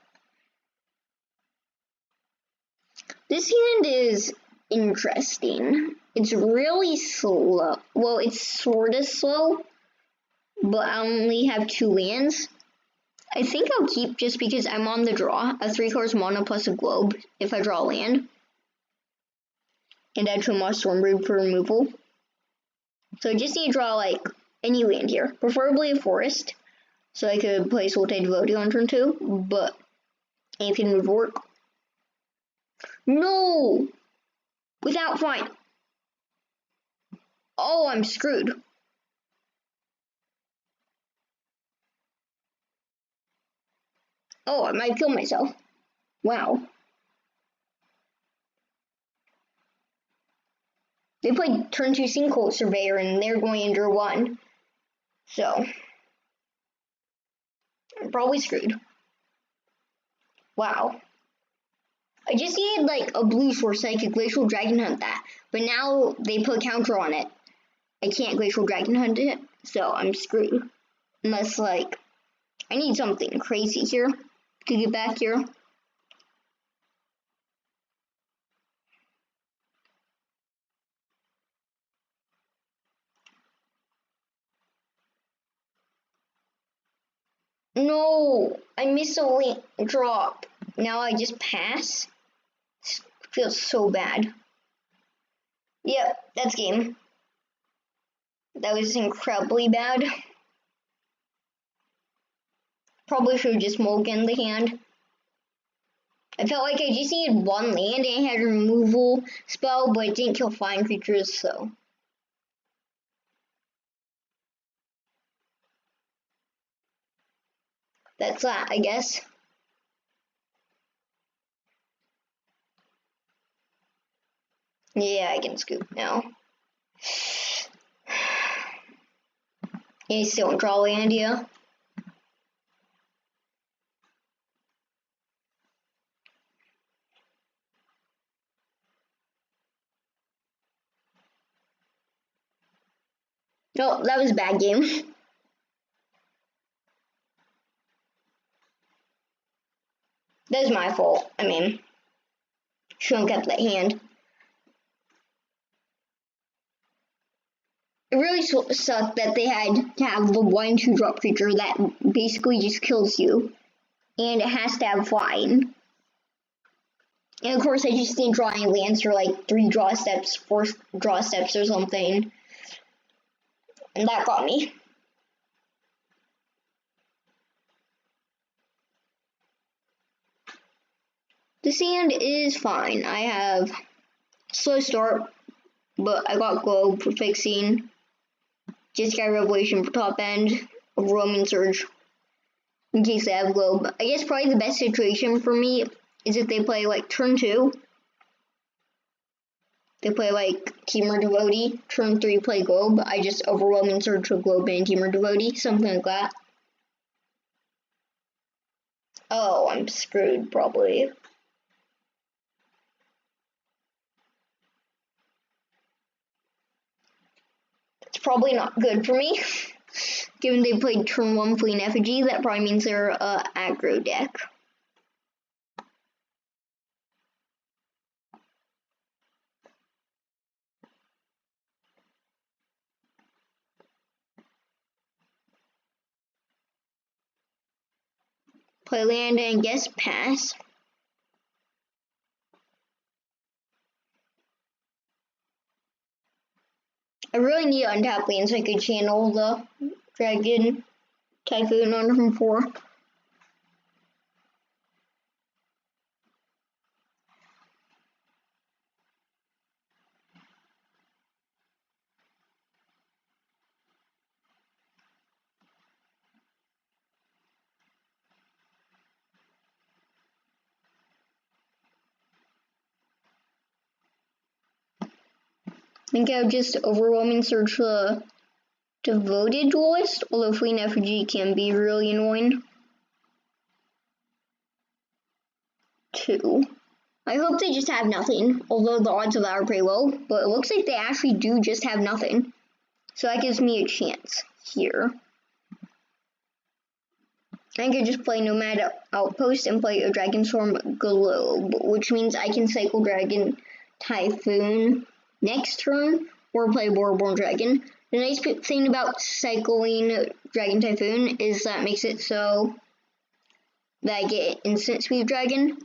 this hand is interesting. It's really slow. Well, it's sort of slow, but I only have 2 lands. I think I'll keep just because I'm on the draw, a 3 colors mana plus a globe if I draw land. And add to my Stormbreed for removal. So I just need to draw like any land here, preferably a forest, so I could play Sultai Devotee on turn 2, but anything would work. No! Without fine. Oh, I'm screwed. Oh, I might kill myself. Wow. They played turn 2 Sinkhole Surveyor and they're going into 1. So, I'm probably screwed. Wow. I just needed like a blue source so I could Glacial Dragon Hunt that. But now they put counter on it. I can't Glacial Dragon Hunt it, so I'm screwed. Unless like, I need something crazy here to get back here. No, I missed a link drop. Now I just pass. This feels so bad. Yep, that's game. That was incredibly bad. Probably should have just mulliganed the hand. I felt like I just needed 1 land and I had a removal spell, but it didn't kill flying creatures, so. That's that, I guess. Yeah, I can scoop now. You still don't draw land, yeah? No, that was a bad game. That was my fault. I mean, shouldn't have kept that hand. It really sucked that they had to have the 1/2 drop creature that basically just kills you. And it has to have flying. And of course I just didn't draw any lands for like 3 draw steps, 4 draw steps or something. And that got me. This hand is fine. I have slow start, but I got globe for fixing. Just got revelation for top end of Roman Surge in case they have globe. I guess probably the best situation for me is if they play like turn 2. They play like Teamer Devotee. Turn 3 play globe. I just overwhelming Surge with globe and Teamer Devotee. Something like that. Oh, I'm screwed probably. It's probably not good for me. Given they played turn 1 Fleeing Effigy, that probably means they're a aggro deck. Play land and guess pass. I really need to untap land so I could channel the Dragon Typhoon on turn 4. I think I would just overwhelming search the Devoted Duelist, although Fleeing Effigy can be really annoying. 2. I hope they just have nothing, although the odds of that are pretty low, but it looks like they actually do just have nothing. So that gives me a chance here. I could just play Nomad Outpost and play a Dragon Storm Globe, which means I can cycle Dragon Typhoon next turn, or play Boreborn Dragon. The nice thing about cycling Dragon Typhoon is that makes it so that I get instant Sweep Dragon.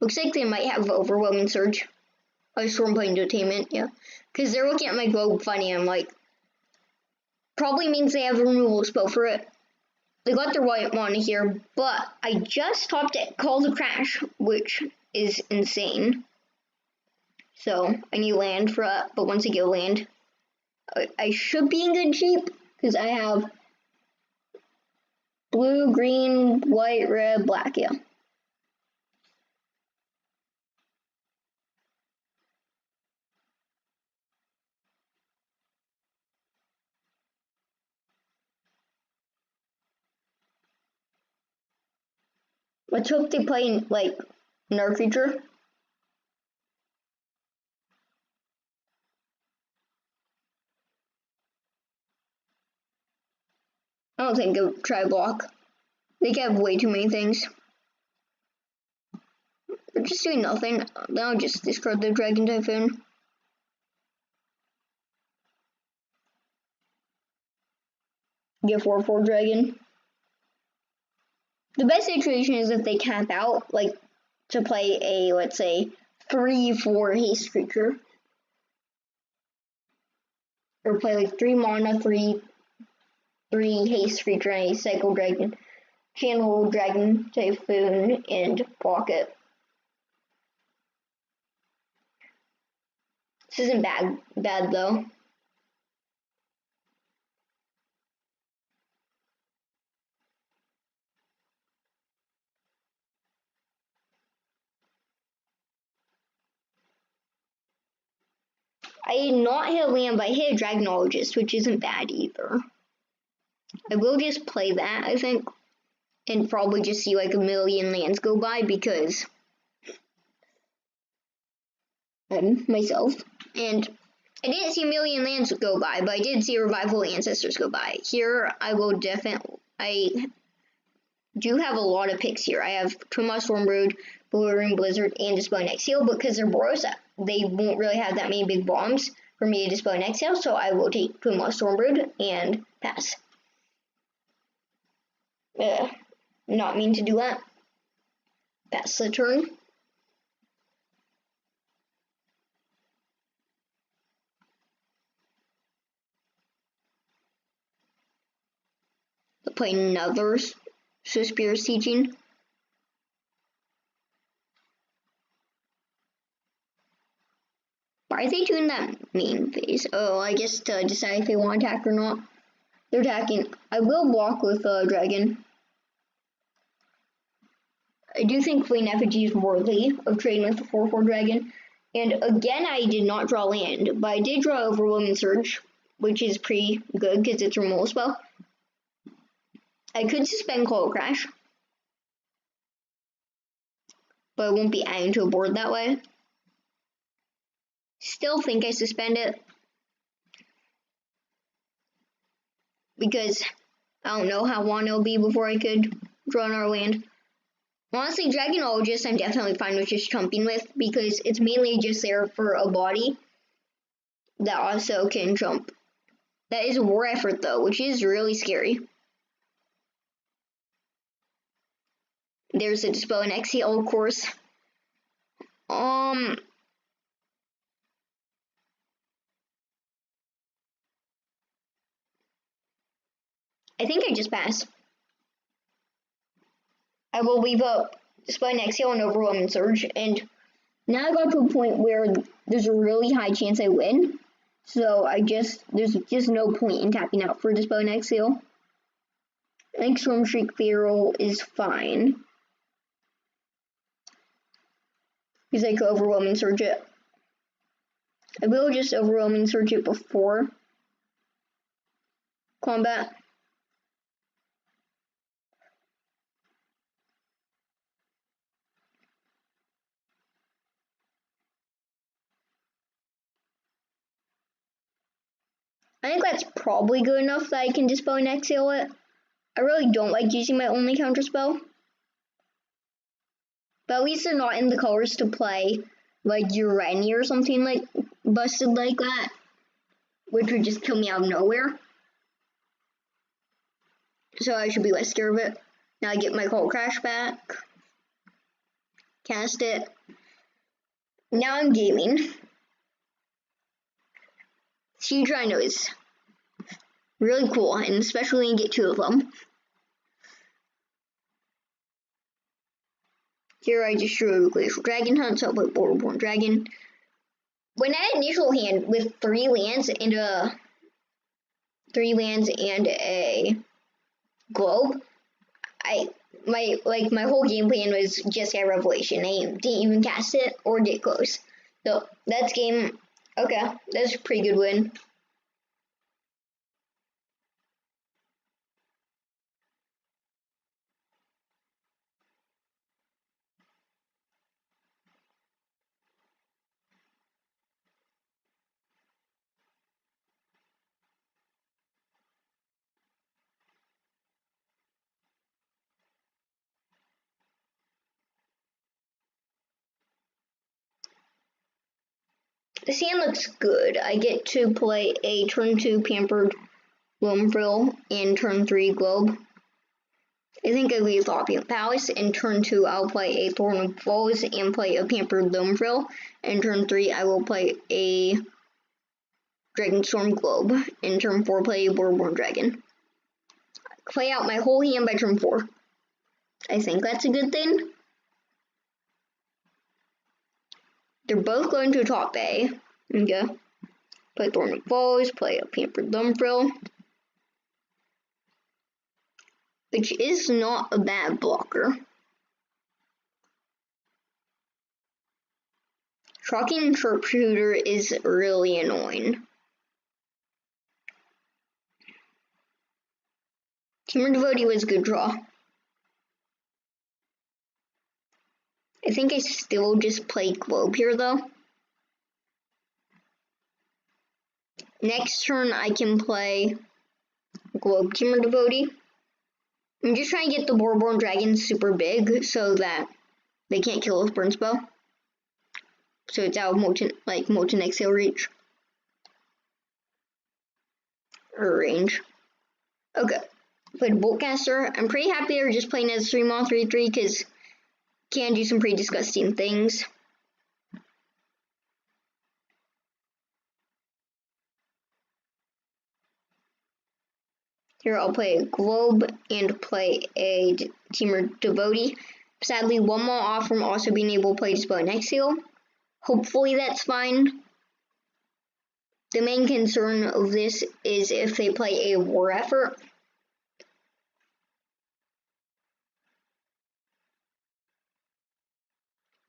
Looks like they might have Overwhelming Surge. I was Storm playing Entertainment, yeah. Because they're looking at my Globe funny, I'm like, probably means they have a removal spell for it. They got their white mana here, but I just topped it, Call to Crash, which is insane. So, I need land for that, but once I get land, I should be in good shape, because I have blue, green, white, red, black, yeah. Let's hope they play, like, another creature. I don't think they'll try block. They have way too many things. They're just doing nothing. Then I'll just discard the Dragon Typhoon. Get 4/4 Dragon. The best situation is if they tap out, like, to play a, let's say, 3/4 haste creature. Or play like 3 mana, 3 haste creature, and a cycle dragon. Channel Dragon Typhoon and block it. This isn't bad though. I did not hit a land, but I hit a Dragonologist, which isn't bad either. I will just play that, I think, and probably just see like a million lands go by because I'm myself. And I didn't see a million lands go by, but I did see Revival Ancestors go by. Here, I do have a lot of picks here. I have Twinmaw Stormbrood, Blue Ring Blizzard, and Dispel and Exhale, because they're Boros, they won't really have that many big bombs for me to Dispel and Exhale, so I will take Twinmaw Stormbrood and pass. Not mean to do that. Pass the turn. Play another Suspicious Sieging. Why are they doing that main phase? Oh, I guess to decide if they want to attack or not. They're attacking. I will block with Dragon. I do think Flame Effigy is worthy of trading with the 4/4 Dragon. And again, I did not draw land, but I did draw Overwhelming Surge, which is pretty good because it's a removal spell. I could suspend Call Crash, but I won't be adding to a board that way. Still think I suspend it because I don't know how long it'll be before I could draw another land. Honestly, Dragonologist I'm definitely fine with just chumping with because it's mainly just there for a body that also can jump. That is a war effort though, which is really scary. There's a Dispel and Exhale, of course. I think I just pass. I will leave up Dispel and Exhale and Overwhelming Surge, and now I got to a point where there's a really high chance I win. So there's just no point in tapping out for Dispel and Exhale. I think Storm Shriek Feral is fine. Because I could Overwhelming Surge it. I will just Overwhelming Surge it before combat. I think that's probably good enough that I can dispel and exhale it. I really don't like using my only counter spell. But at least they're not in the colors to play like Urani or something like busted like that, which would just kill me out of nowhere. So I should be less scared of it. Now I get my Cold Crash back. Cast it. Now I'm gaming. Siege Rhino is really cool, and especially when you get 2 of them. Here I just drew a Glacial Dragon Hunt, so I'll put Borderborn Dragon. When I had initial hand with 3 lands and a globe, my whole game plan was just get Revelation. I didn't even cast it or get close. So that's game. Okay, that's a pretty good win. This hand looks good. I get to play a turn 2 Pampered Lumfrill and turn 3 Globe. I think I'll use Loppian Palace. In turn 2, I'll play a Thorn of Foes and play a Pampered Lumfrill. In turn 3, I will play a Dragonstorm Globe. In turn 4, play a Borderborn Dragon. Play out my whole hand by turn 4. I think that's a good thing. They're both going to top bay. Okay. Play Thorn of Foes, play a Pampered Lumfrill, which is not a bad blocker. Shocking Sharpshooter is really annoying. Teamer Devotee was a good draw. I think I still just play Globe here though. Next turn I can play Globe Teamer Devotee. I'm just trying to get the Borderborn Dragon super big so that they can't kill with Burn Spell. So it's out of Molten Exhale reach. Or range. Okay. Played Boltcaster. I'm pretty happy they're just playing as 3-mon 3/3 because can do some pretty disgusting things. Here I'll play a Globe and play a Teamer Devotee. Sadly, 1 more off from also being able to play Dispel and Exhale. Hopefully that's fine. The main concern of this is if they play a War Effort.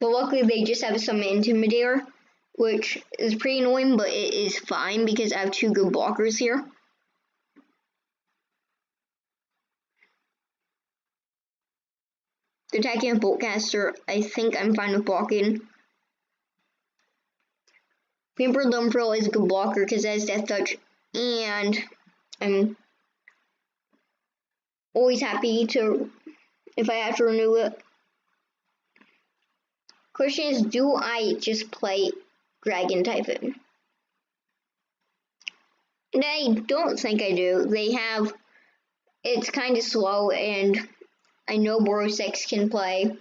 But luckily they just have some Intimidator, which is pretty annoying, but it is fine because I have 2 good blockers here. Attacking a Boltcaster, I think I'm fine with blocking. Pampered Lumfrill is a good blocker because it has Death Touch, and I'm always happy to, if I have to renew it. Question is, do I just play Dragon Typhoon? And I don't think I do. It's kind of slow, and I know Boros can play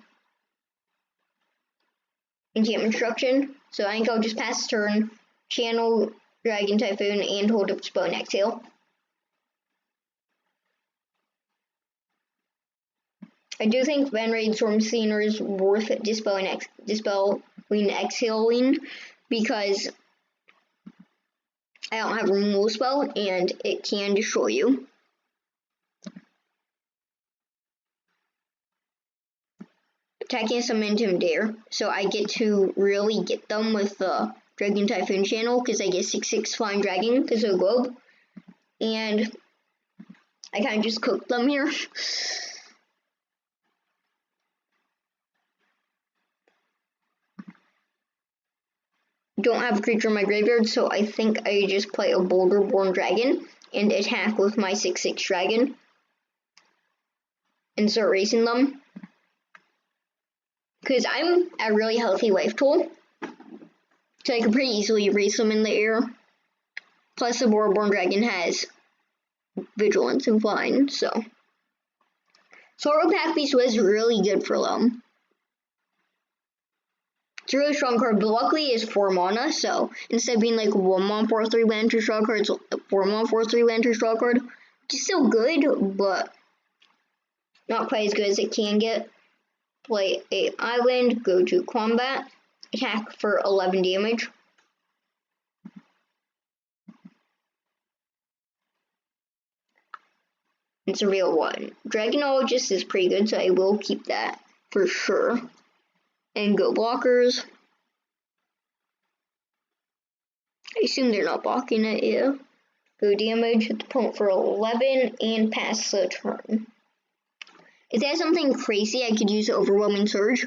Enchantment Destruction, so I think I'll just pass the turn, channel Dragon Typhoon, and hold up Dispel and Exhale. I do think Venerated Storm Scener is worth dispelling exhaling because I don't have a removal spell and it can destroy you. Attacking some Intimidator, so I get to really get them with the Dragon Typhoon channel because I get 6/6 Flying Dragon because of the Globe, and I kind of just cooked them here. don't have a creature in my graveyard, so I think I just play a Boulder-born dragon and attack with my 6/6 dragon and start racing them. Because I'm a really healthy life tool, so I can pretty easily race them in the air. Plus, the Boulder-born dragon has vigilance and flying, so. Sorrow Pack Beast was really good for them. It's a really strong card, but luckily it's 4 mana, so instead of being like 1 mana 4/3 land 2 draw card, it's 4 mana 4/3 land 2 draw card, which is still good, but not quite as good as it can get. Play a island, go to combat, attack for 11 damage. It's a real one. Dragonologist is pretty good, so I will keep that for sure. And go blockers. I assume they're not blocking it, yeah. Go damage, hit the opponent for 11, and pass the turn. If they have something crazy, I could use Overwhelming Surge.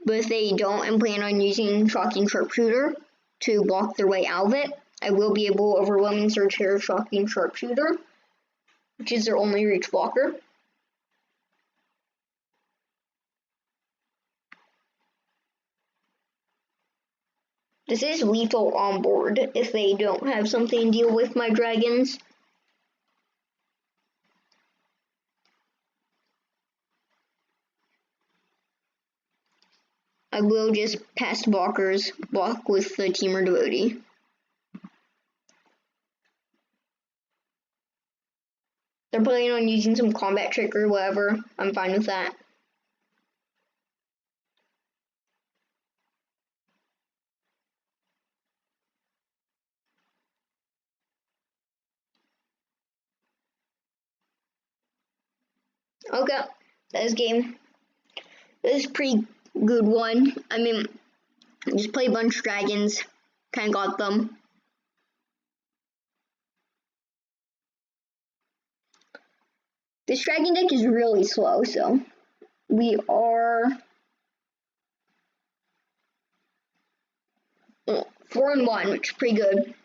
But if they don't and plan on using Shocking Sharpshooter to block their way out of it, I will be able to Overwhelming Surge here, Shocking Sharpshooter, which is their only reach blocker. This is lethal on board if they don't have something to deal with my dragons. I will just pass blockers, block with the Teamer Devotee. They're planning on using some combat trick or whatever. I'm fine with that. Okay, that's game. This is a pretty good one. I mean, just play a bunch of dragons. Kinda got them. This dragon deck is really slow, so we are 4-1, which is pretty good.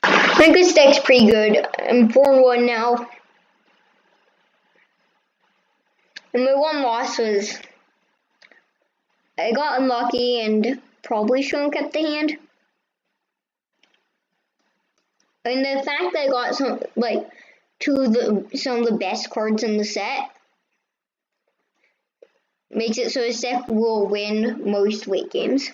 I think this deck's pretty good. I'm 4-1 now. And my one loss was I got unlucky and probably shouldn't have kept the hand. And the fact that I got some of the best cards in the set makes it so this deck will win most late games.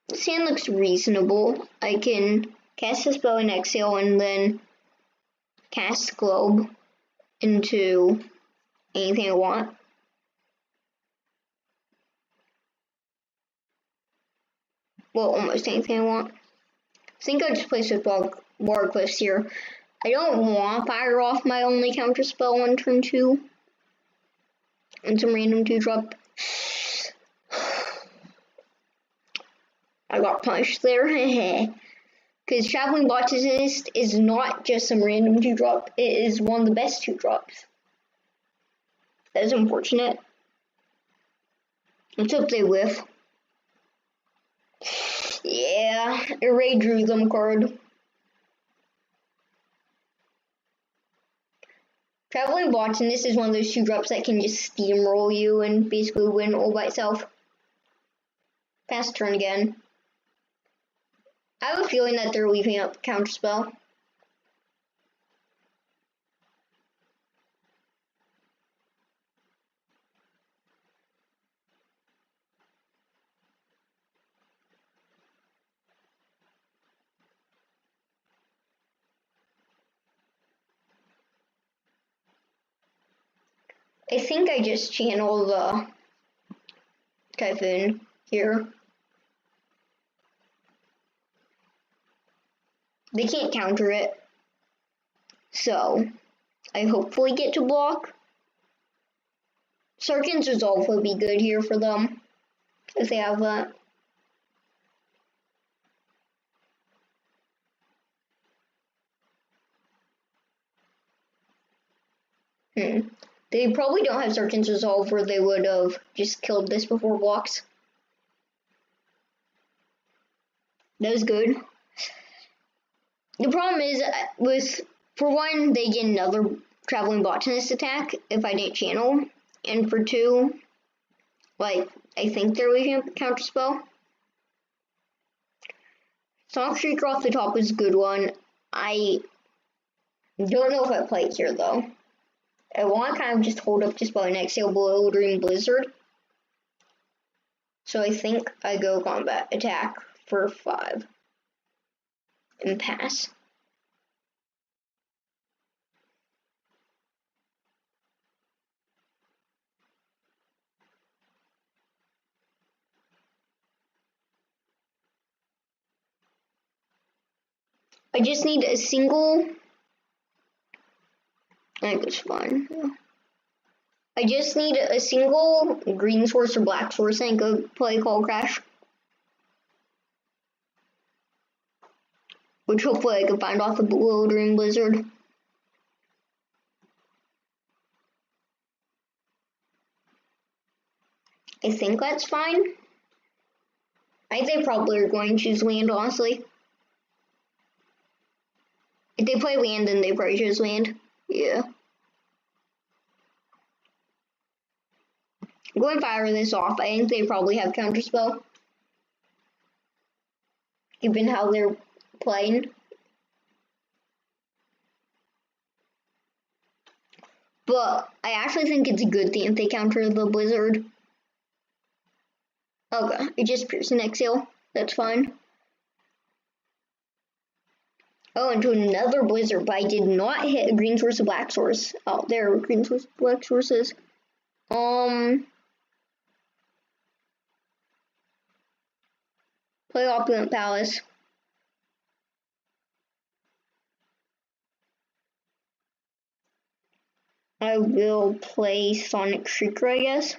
This hand looks reasonable. I can cast a spell in Exhale and then cast Globe into anything I want. Well, almost anything I want. I think I'll just place with War Cliffs here. I don't want to fire off my only counter spell on turn 2. And some random 2-drop. I got punished there, because Traveling Botanist is not just some random 2-drop, it is one of the best 2-drops. That is unfortunate. Let's hope they whiff. Yeah, Array drew them card. Traveling Botanist is one of those 2-drops that can just steamroll you and basically win all by itself. Pass turn again. I have a feeling that they're leaving up Counterspell. I think I just channel the Typhoon here. They can't counter it, so I hopefully get to block. Sarkhan's Resolve would be good here for them, if they have that. They probably don't have search and resolve, or they would have just killed this before blocks. That was good. The problem is, for one, they get another traveling botanist attack if I didn't channel, and for two, like, I think they're leaving a counterspell. Sonic Shrieker off the top was a good one. I don't know if I play it here though. I want to kind of just hold up just by an Exhale Bewildering Blizzard. So I think I go combat attack for 5 and pass. I just need a single. I think it's fine. Yeah. I just need a single green source or black source and go play Call Crash. Which hopefully I can find off the Bewildering Blizzard. I think that's fine. I think they probably are going to choose land, honestly. If they play land, then they probably choose land. Yeah. I'm going to fire this off. I think they probably have counterspell. Given how they're playing. But I actually think it's a good thing if they counter the Blizzard. Okay, it just pierced an Exhale. That's fine. Oh, into another Blizzard, but I did not hit a green source, a black source. Oh, there are green source, black sources. Play Opulent Palace. I will play Sonic Shrieker, I guess.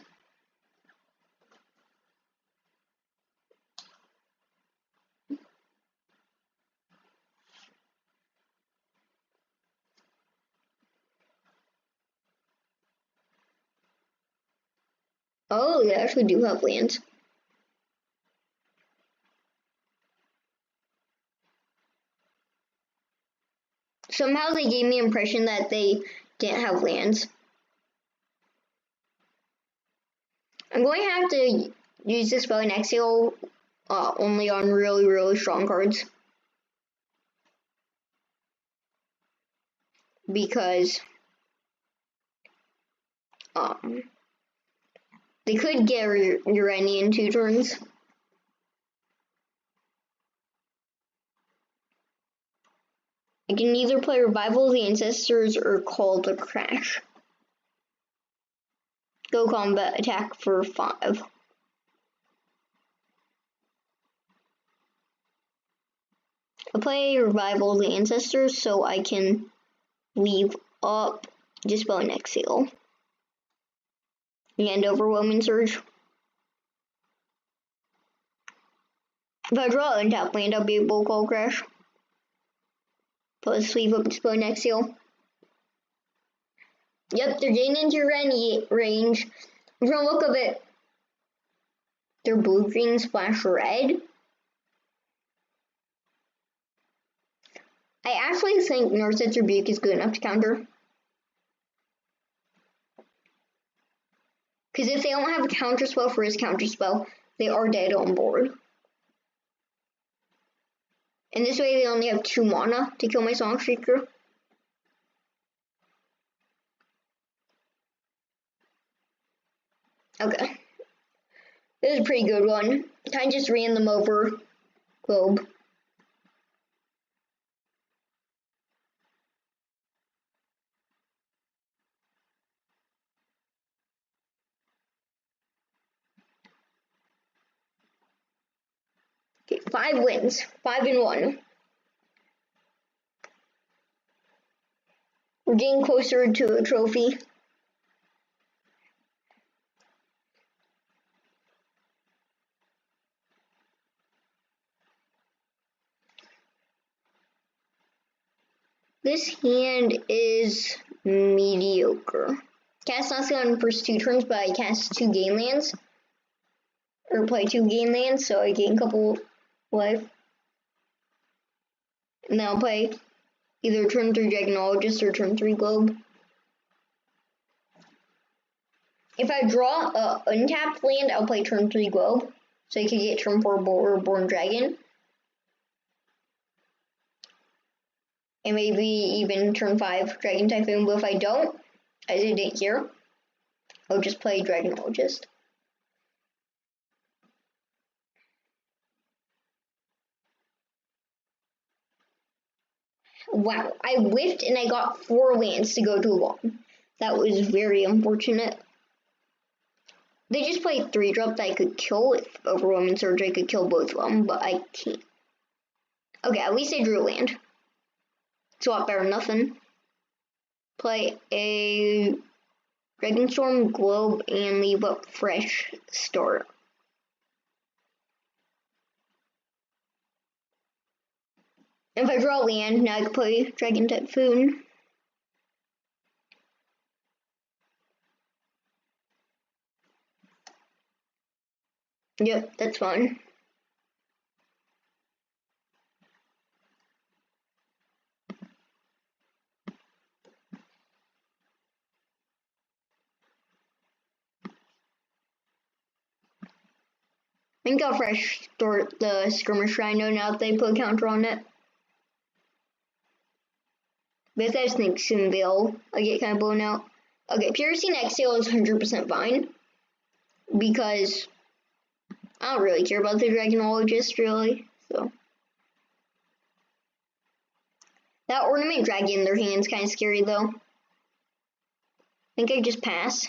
Oh, they actually do have lands. Somehow they gave me the impression that they didn't have lands. I'm going to have to use this spell in Exhale only on really, really strong cards. Because they could get Urani in 2 turns. I can either play Revival of the Ancestors or Call to Crash. Go combat attack for 5. I'll play Revival of the Ancestors so I can leave up Dispel and Exhale. And Overwhelming Surge. If I draw an untap land, I'll be able to Call Crash. Plus leave up Dispel and Exhale. Yep, they're getting into your range. From the look of it, they're blue, green, splash red. I actually think Narset's Rebuke is good enough to counter. Because if they don't have a counterspell for his counterspell, they are dead on board. And this way they only have 2 mana to kill my Sonic Shrieker. Okay. This is a pretty good one. Kind of just ran them over globe. Okay, 5 wins. 5-1. We're getting closer to a trophy. This hand is mediocre. Cast not on the first 2 turns, but I cast 2 gain lands. Or play 2 gain lands, so I gain a couple life. And then I'll play either turn 3 Dragonologist or turn 3 Globe. If I draw a untapped land, I'll play turn 3 Globe. So you can get turn 4 Born Dragon. And maybe even turn 5 Dragon Typhoon, but if I don't, as I did here, I'll just play Dragonologist. Wow, I whiffed and I got 4 lands to go to 1. That was very unfortunate. They just played 3-drop that I could kill. With Overwhelming Surge, I could kill both of them, but I can't. Okay, at least I drew a land. It's a lot better than nothing. Play a Dragonstorm, Globe, and leave up Fresh Start. If I draw a land, now I can play Dragon Typhoon. Yep, that's fine. I think I'll fresh start the Skirmish Rhino now that they put a counter on it. But if that Snakes and Veil, I get kind of blown out. Okay, Piercing Exhale is 100% fine. Because I don't really care about the Dragonologist, really. So that Ornament Dragon in their hand's kind of scary, though. I think I just pass.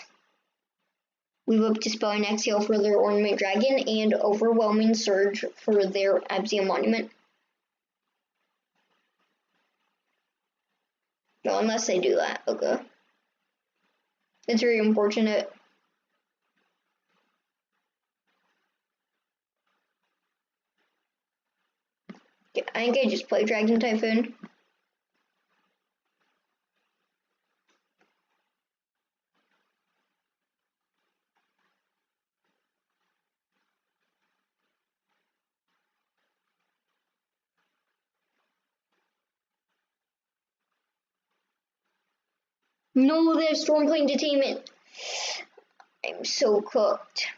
Leave up Dispelling Exhale for their Ornament Dragon and Overwhelming Surge for their Absian Monument. No, unless they do that. Okay. It's very unfortunate. Yeah, I think I just play Dragon Typhoon. No, there's Stormplane Detainment. I'm so cooked.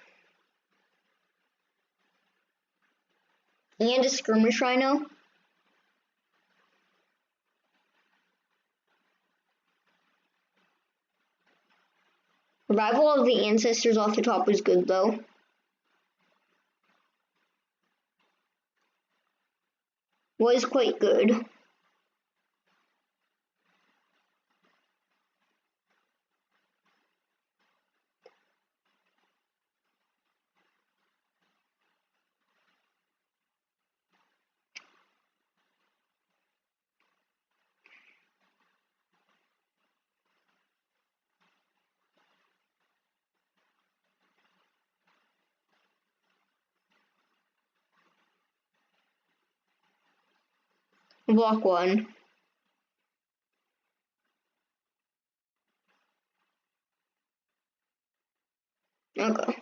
And a Skirmish Rhino. Revival of the Ancestors off the top was good, though. Was quite good. Block 1. Okay.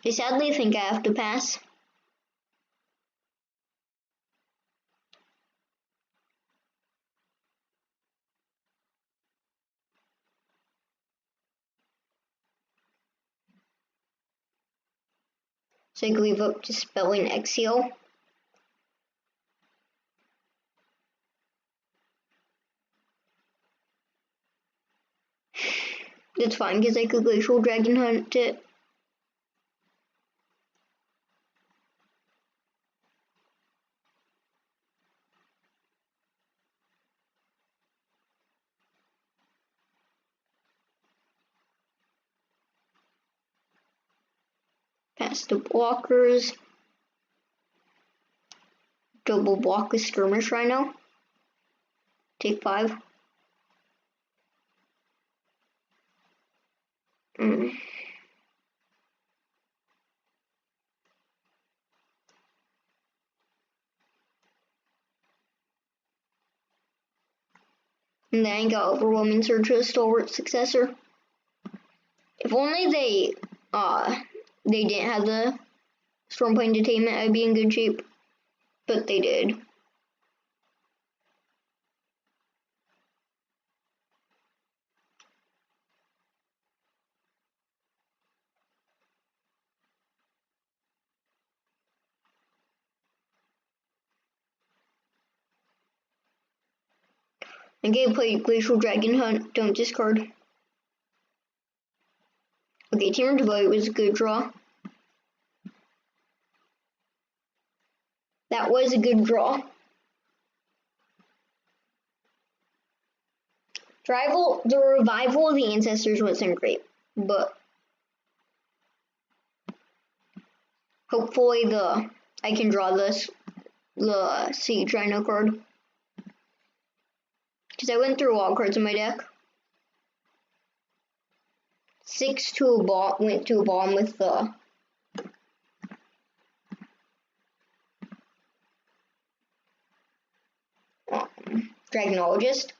I sadly think I have to pass. So I can leave up Dispelling Exhale. That's fine because I could Glacial Dragon Hunt it. Pass the blockers. Double block with Skirmish Rhino. Take 5. And then I got Overwhelming Surge for a Stalwart successor. If only they didn't have the Storm Point Detainment, I'd be in good shape. But they did. Okay, play Glacial Dragon Hunt, don't discard. Okay, Tamer Devote was a good draw. That was a good draw. The Revival of the Ancestors wasn't great, but hopefully I can draw the Siege Rhino card. Because I went through all cards in my deck. 6 to a ball, went to a bomb with the Dragonologist.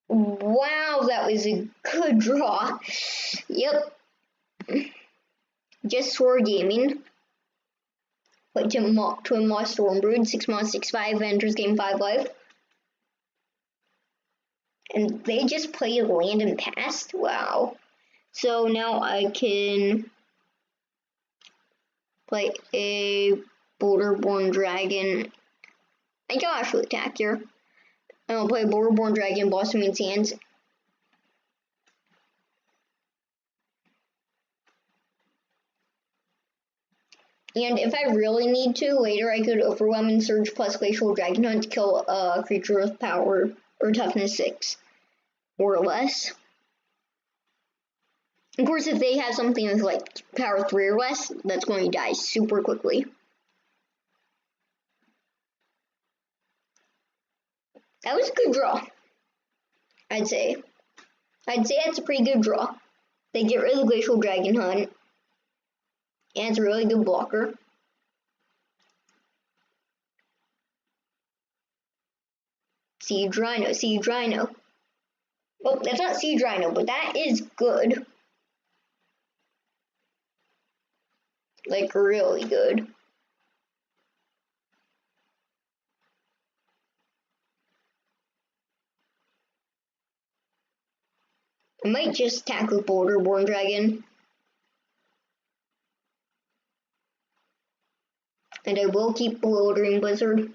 Wow, that was a good draw. Yep. Just Sword Gaming. Played Twin Maw Stormbrood, 6 Maw 6/5, enters game 5 life. And they just played land and passed? Wow. So now I can play a Boulderborn Dragon. I can actually attack here. And I'll play Boulderborn Dragon, Blossoming Sands. And if I really need to, later I could Overwhelming Surge plus Glacial Dragon Hunt to kill a creature with power or toughness 6 or less. Of course, if they have something with like power 3 or less, that's going to die super quickly. That was a good draw, I'd say. I'd say that's a pretty good draw. They get rid of the Glacial Dragon Hunt. And it's a really good blocker. Siege Rhino, Siege Rhino. Well, that's not Siege Rhino, but that is good. Like, really good. I might just attack with Boulderborn Dragon. And I will keep Bewildering Blizzard.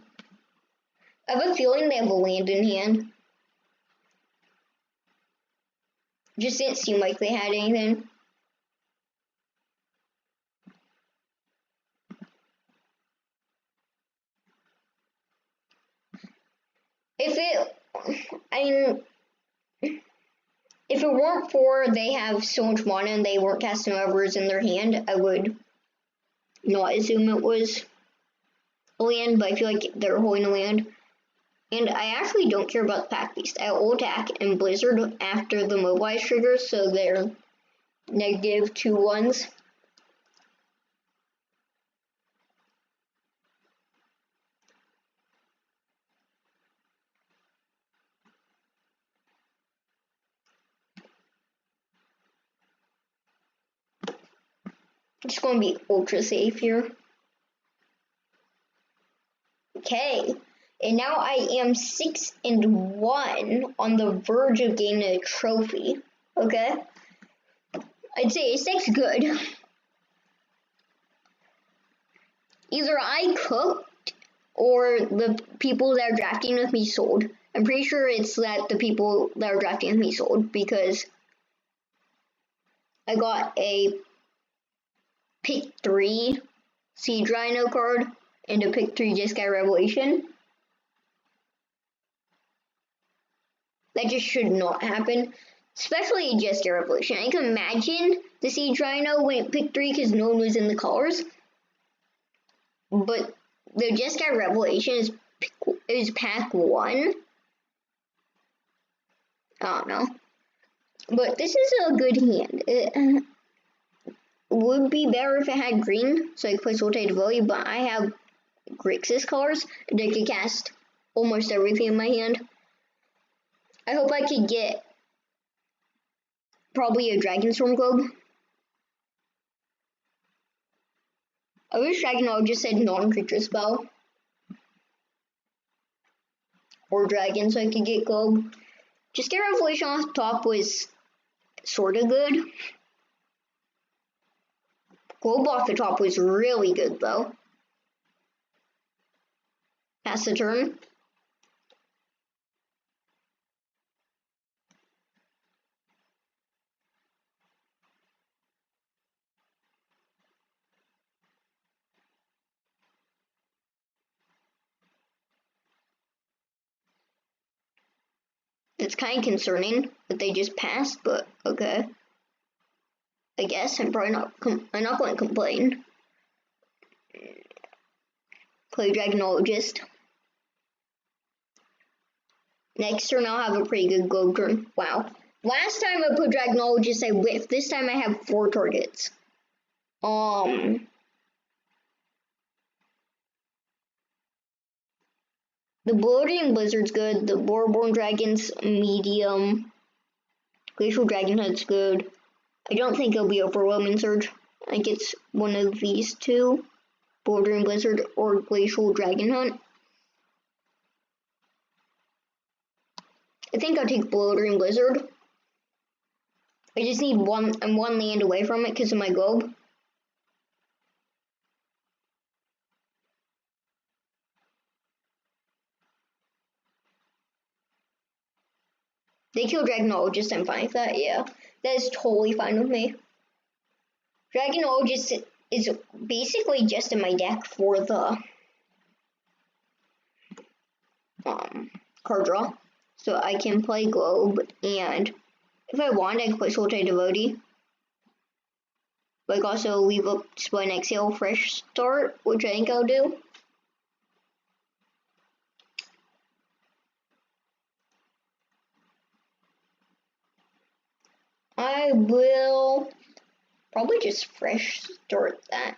I have a feeling they have a land in hand. Just didn't seem like they had anything. If it weren't for they have so much mana and they weren't casting whatever's in their hand, I would not assume it was a land, but I feel like they're holding a land. And I actually don't care about the Pack Beast. I will attack and Blizzard after the Mobilize trigger, so they're negative 2/1s. Just going to be ultra safe here. Okay, and now I am 6-1 on the verge of gaining a trophy. Okay, I'd say 6 good. Either I cooked or the people that are drafting with me sold. I'm pretty sure it's that the people that are drafting with me sold because I got a pick 3 Siege Rhino card and a pick 3 Jeskai Revelation. That just should not happen, especially a Jeskai Revelation. I can imagine the Siege Rhino went pick 3 because no one was in the colors. But the Jeskai Revelation is is pack 1. I don't know. But this is a good hand. It would be better if it had green, so I could play Sultai Devotee, but I have Grixis colors, and I could cast almost everything in my hand. I hope I could get probably a Dragonstorm Globe. I wish Dragon just said non-creature spell. Or dragon, so I could get Globe. Just get Revelation off top was sorta good. Globe off the top was really good though. Pass the turn. It's kind of concerning that they just passed, but okay. I guess I'm probably not. I'm not going to complain. Play Dragonologist. Next turn I'll have a pretty good Globe turn. Wow. Last time I put Dragonologist, I whiffed. This time I have 4 targets. The Bloating Blizzard's good. The Boreborn Dragon's medium. Glacial Dragonhead's good. I don't think it'll be Overwhelming Surge. I think it's one of these two. Bouldering Blizzard or Glacial Dragonhunt. I think I'll take Bouldering Blizzard. I just need one land away from it because of my Globe. They kill Dragonologist, I'm fine with that, yeah. That is totally fine with me. Dragonologist is basically just in my deck for the card draw. So I can play Globe, and if I want, I can play Sultai Devotee. Like also leave up Display and Exhale, Fresh Start, which I think I'll do. I will probably just Fresh Start that.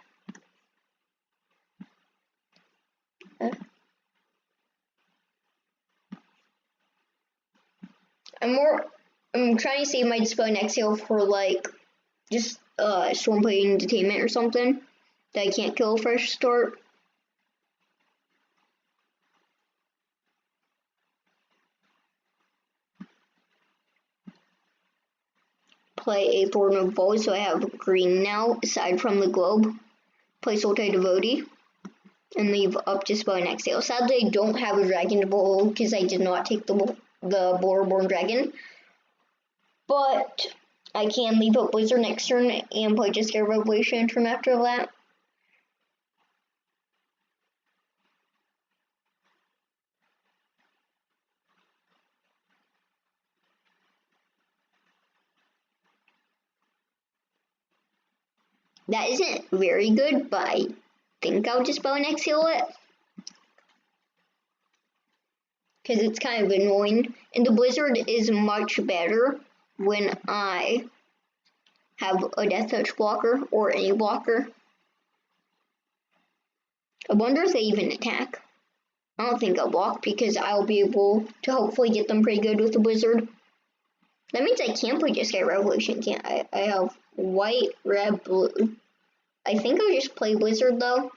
I'm trying to save my Display and Exhale for like just Stormblade Entertainment or something that I can't kill Fresh Start. Play a Thorn of Void, so I have green now, aside from the Globe. Play Sultai Devotee, and leave up Display and Exhale. Sadly, I don't have a Dragon to bowl because I did not take the Boreborn Dragon. But I can leave up Blizzard next turn and play just get a Revelation turn after that. That isn't very good, but I think I'll just Dispel and Exhale it. Because it's kind of annoying. And the Blizzard is much better when I have a Death Touch blocker or any blocker. I wonder if they even attack. I don't think I'll block because I'll be able to hopefully get them pretty good with the Blizzard. That means I can't play Jeskai Revolution, can't I? I have white, red, blue. I think I'll just play Blizzard though.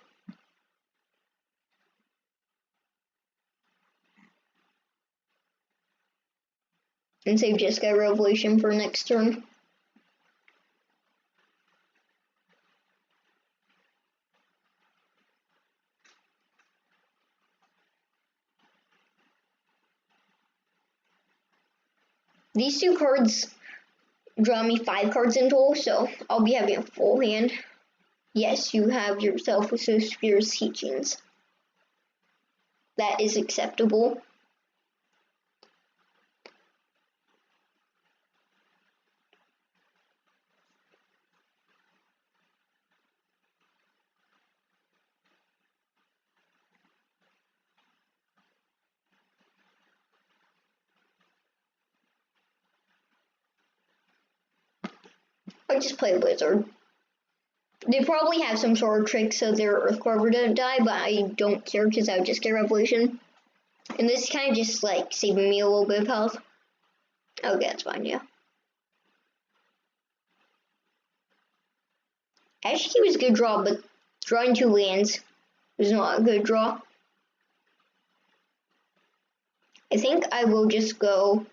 And save Jeskai Revolution for next turn. These two cards draw me 5 cards in total, so I'll be having a full hand. Yes, you have yourself a Sphere's Teachings. That is acceptable. I'll just play a Blizzard. They probably have some sort of trick so their Earthcarver doesn't die, but I don't care because I would just get Revolution. And this is kind of just like saving me a little bit of health. Okay, that's fine, yeah. Actually, it was a good draw, but drawing 2 lands was not a good draw. I think I will just go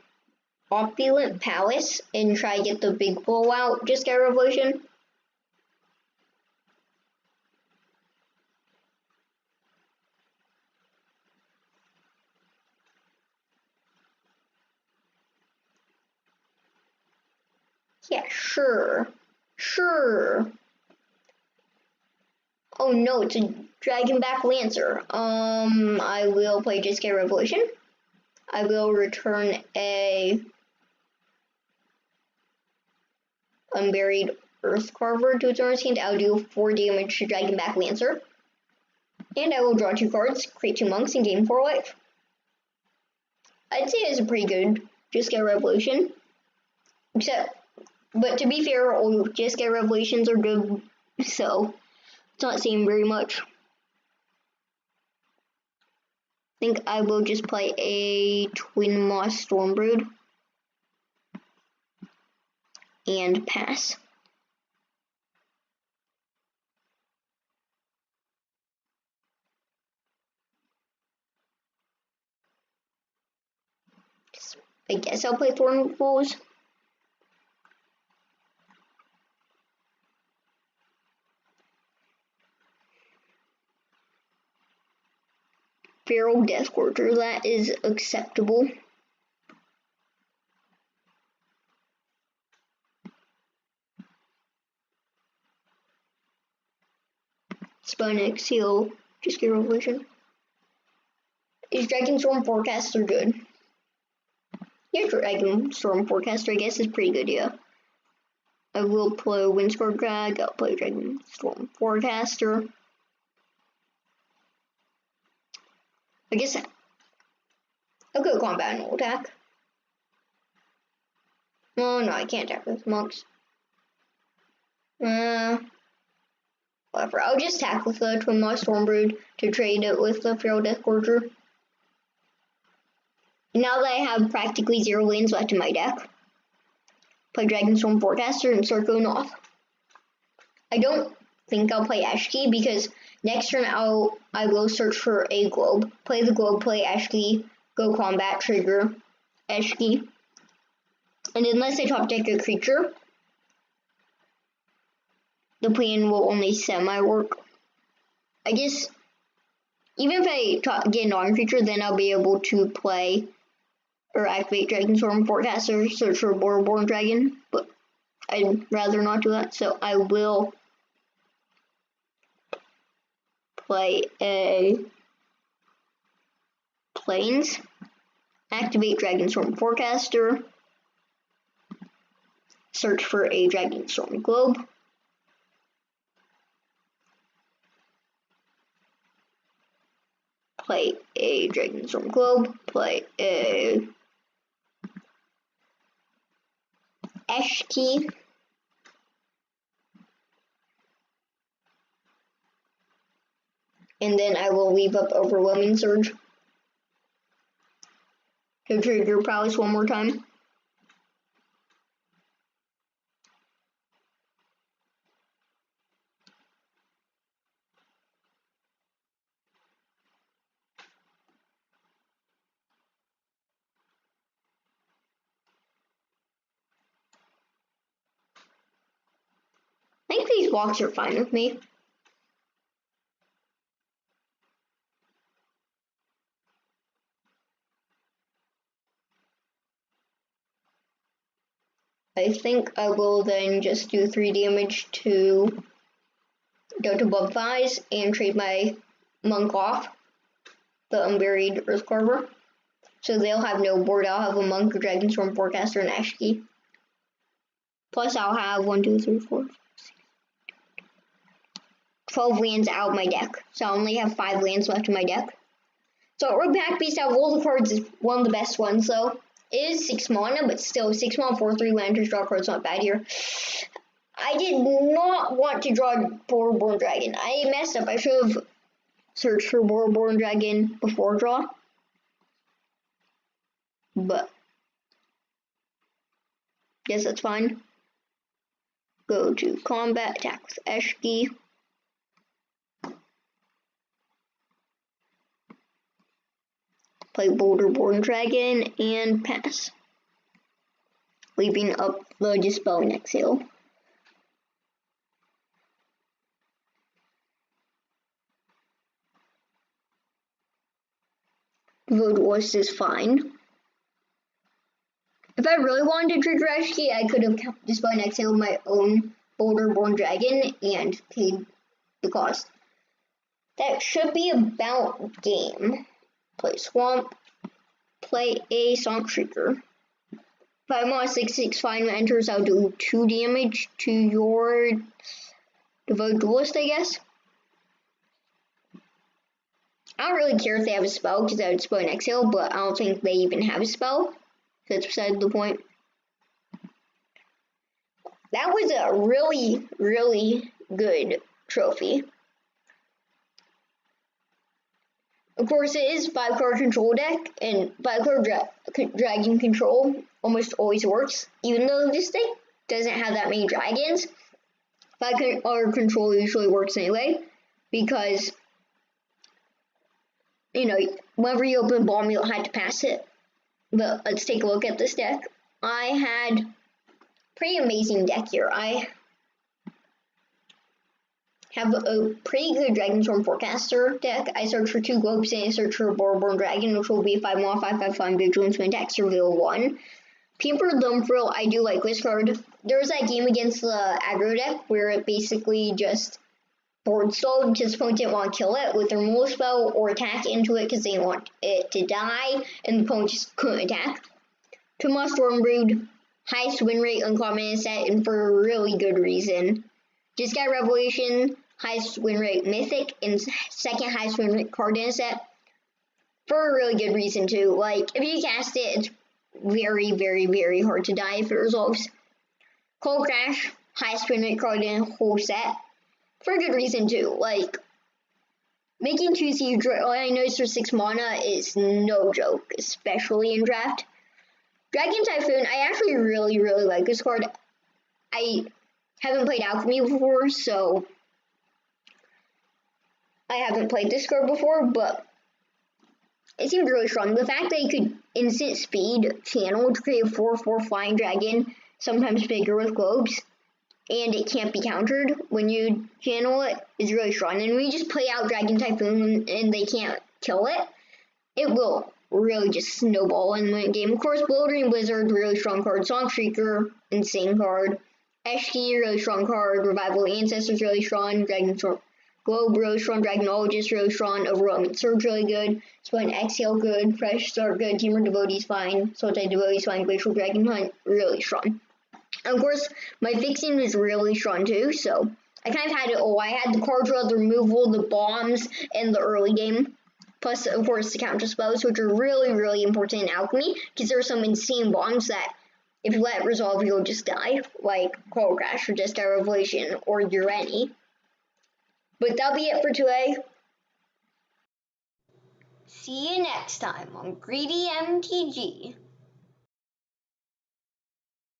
Opulent Palace and try to get the big blowout, just get Revolution. Yeah, sure. Oh no, it's a Dragonback Lancer. I will play just get Revolution. I will return a Unburied Earthcarver to its owner's hand. I'll do 4 damage to Dragonback Lancer. And I will draw 2 cards, create 2 monks, and gain 4 life. I'd say it's a pretty good just get Revolution. But to be fair, all just get Revelations are good, so it's not saying very much. I think I will just play a Twin Moss Stormbrood and pass. I guess I'll play Thornfools. Feral Deathcorcher, that is acceptable. Spinax Seal, just get Revolution. These Dragonstorm Forecasts are good. Yeah, Dragonstorm Forecaster, I guess, is pretty good, yeah. I will play Windscar Drag, I'll play Dragonstorm Forecaster. I guess I'll go combat and attack. Oh no, I can't attack with monks. Whatever, I'll just attack with the Twin Moss Stormbrood to trade it with the Feral Deathcorcher. Now that I have practically 0 lands left in my deck, play Dragonstorm Forecaster and start going off. I don't think I'll play Ash Key because next turn I will search for a globe. Play the globe, play Ash Key, go combat, trigger Ash Key. And unless I top deck a creature, the plan will only semi-work. I guess even if I get a non-creature, then I'll be able to play or activate Dragonstorm Forecaster, search for a Boreborn Dragon, but I'd rather not do that, so I will play a Plains, activate Dragonstorm Forecaster, search for a Dragonstorm Globe, play a Dragonstorm Globe, play a Ash Key, and then I will leave up Overwhelming Surge to trigger Prowess one more time. I think these blocks are fine with me. I think I will then just do 3 damage to go to Blood Thighs and trade my monk off, the Unburied Earthcarver. So they'll have no board. I'll have a monk, a Dragonstorm Forecaster, and Ash Key. Plus I'll have 1, 2, 3, 4, 12 lands out of my deck. So I only have 5 lands left in my deck. So Rogue Pack Beast out of all the cards is one of the best ones, though. It is 6 mana, but still 6 mana, 4/3 land, just draw cards, not bad here. I did not want to draw Boreborn Dragon. I messed up. I should have searched for Boreborn Dragon before draw. But guess that's fine. Go to combat, attack with Eshki. Play Boulderborn Dragon and pass. Leaving up the Dispel and Exhale. Voidwurst is fine. If I really wanted to trigger Eshki, I could have Dispel and Exhale my own Boulderborn Dragon and paid the cost. That should be about game. Play Swamp. Play a Swamp Shrieker. If I'm on 6/6 final enters, I'll do 2 damage to your Devoted Duelist, I guess. I don't really care if they have a spell because I would Dispel and Exhale, but I don't think they even have a spell. So that's beside the point. That was a really, really good trophy. Of course, it is 5-card control deck, and 5-card dragon control almost always works, even though this deck doesn't have that many dragons. 5-card control usually works anyway, because, you know, whenever you open a bomb, you don't have to pass it. But let's take a look at this deck. I had pretty amazing deck here. I have a pretty good Dragonstorm Forecaster deck. I search for 2 globes and I search for a Boreborn Dragon, which will be a 5/1, 5/5 Vigilance when attack Surveil 1. Pampered Lumfrill, I do like this card. There was that game against the aggro deck where it basically just board stalled because opponent didn't want to kill it with their removal spell or attack into it because they didn't want it to die, and the opponent just couldn't attack. Tumah Stormbrood, highest win rate uncommon in set, and for a really good reason. Disguise Revelation, highest win rate mythic, and second highest win rate card in a set. For a really good reason too. Like, if you cast it, it's very, very, very hard to die if it resolves. Cold Crash, highest win rate card in a whole set. For a good reason too. Like, making 2 siege, I noticed for 6 mana is no joke, especially in draft. Dragon Typhoon, I actually really, really like this card. I haven't played Alchemy before, so I haven't played this card before, but it seemed really strong. The fact that you could instant speed channel to create a 4/4 flying dragon, sometimes bigger with globes, and it can't be countered when you channel it, is really strong. And when you just play out Dragon Typhoon and they can't kill it, it will really just snowball in the game. Of course, Bloating Blizzard, really strong card. Song Shrieker, insane card. Eshki, really strong card. Revival Ancestors, really strong. Dragonstorm Globe, really strong. Dragonologist, really strong. Overwhelming Surge, really good. Spell Exhale, good. Fresh Start, good. Teamer Devotee's fine. Sultai Devotee's fine. Glacial Dragon Hunt, really strong. And of course, my fixing was really strong too, so I kind of had it all. I had the card draw, the removal, the bombs, and the early game. Plus, of course, the counter spells, which are really, really important in Alchemy, because there are some insane bombs that, if you let it resolve, you'll just die, like Cold Crash or Disguise Revelation or Urani. But that'll be it for today. See you next time on Greedy MTG.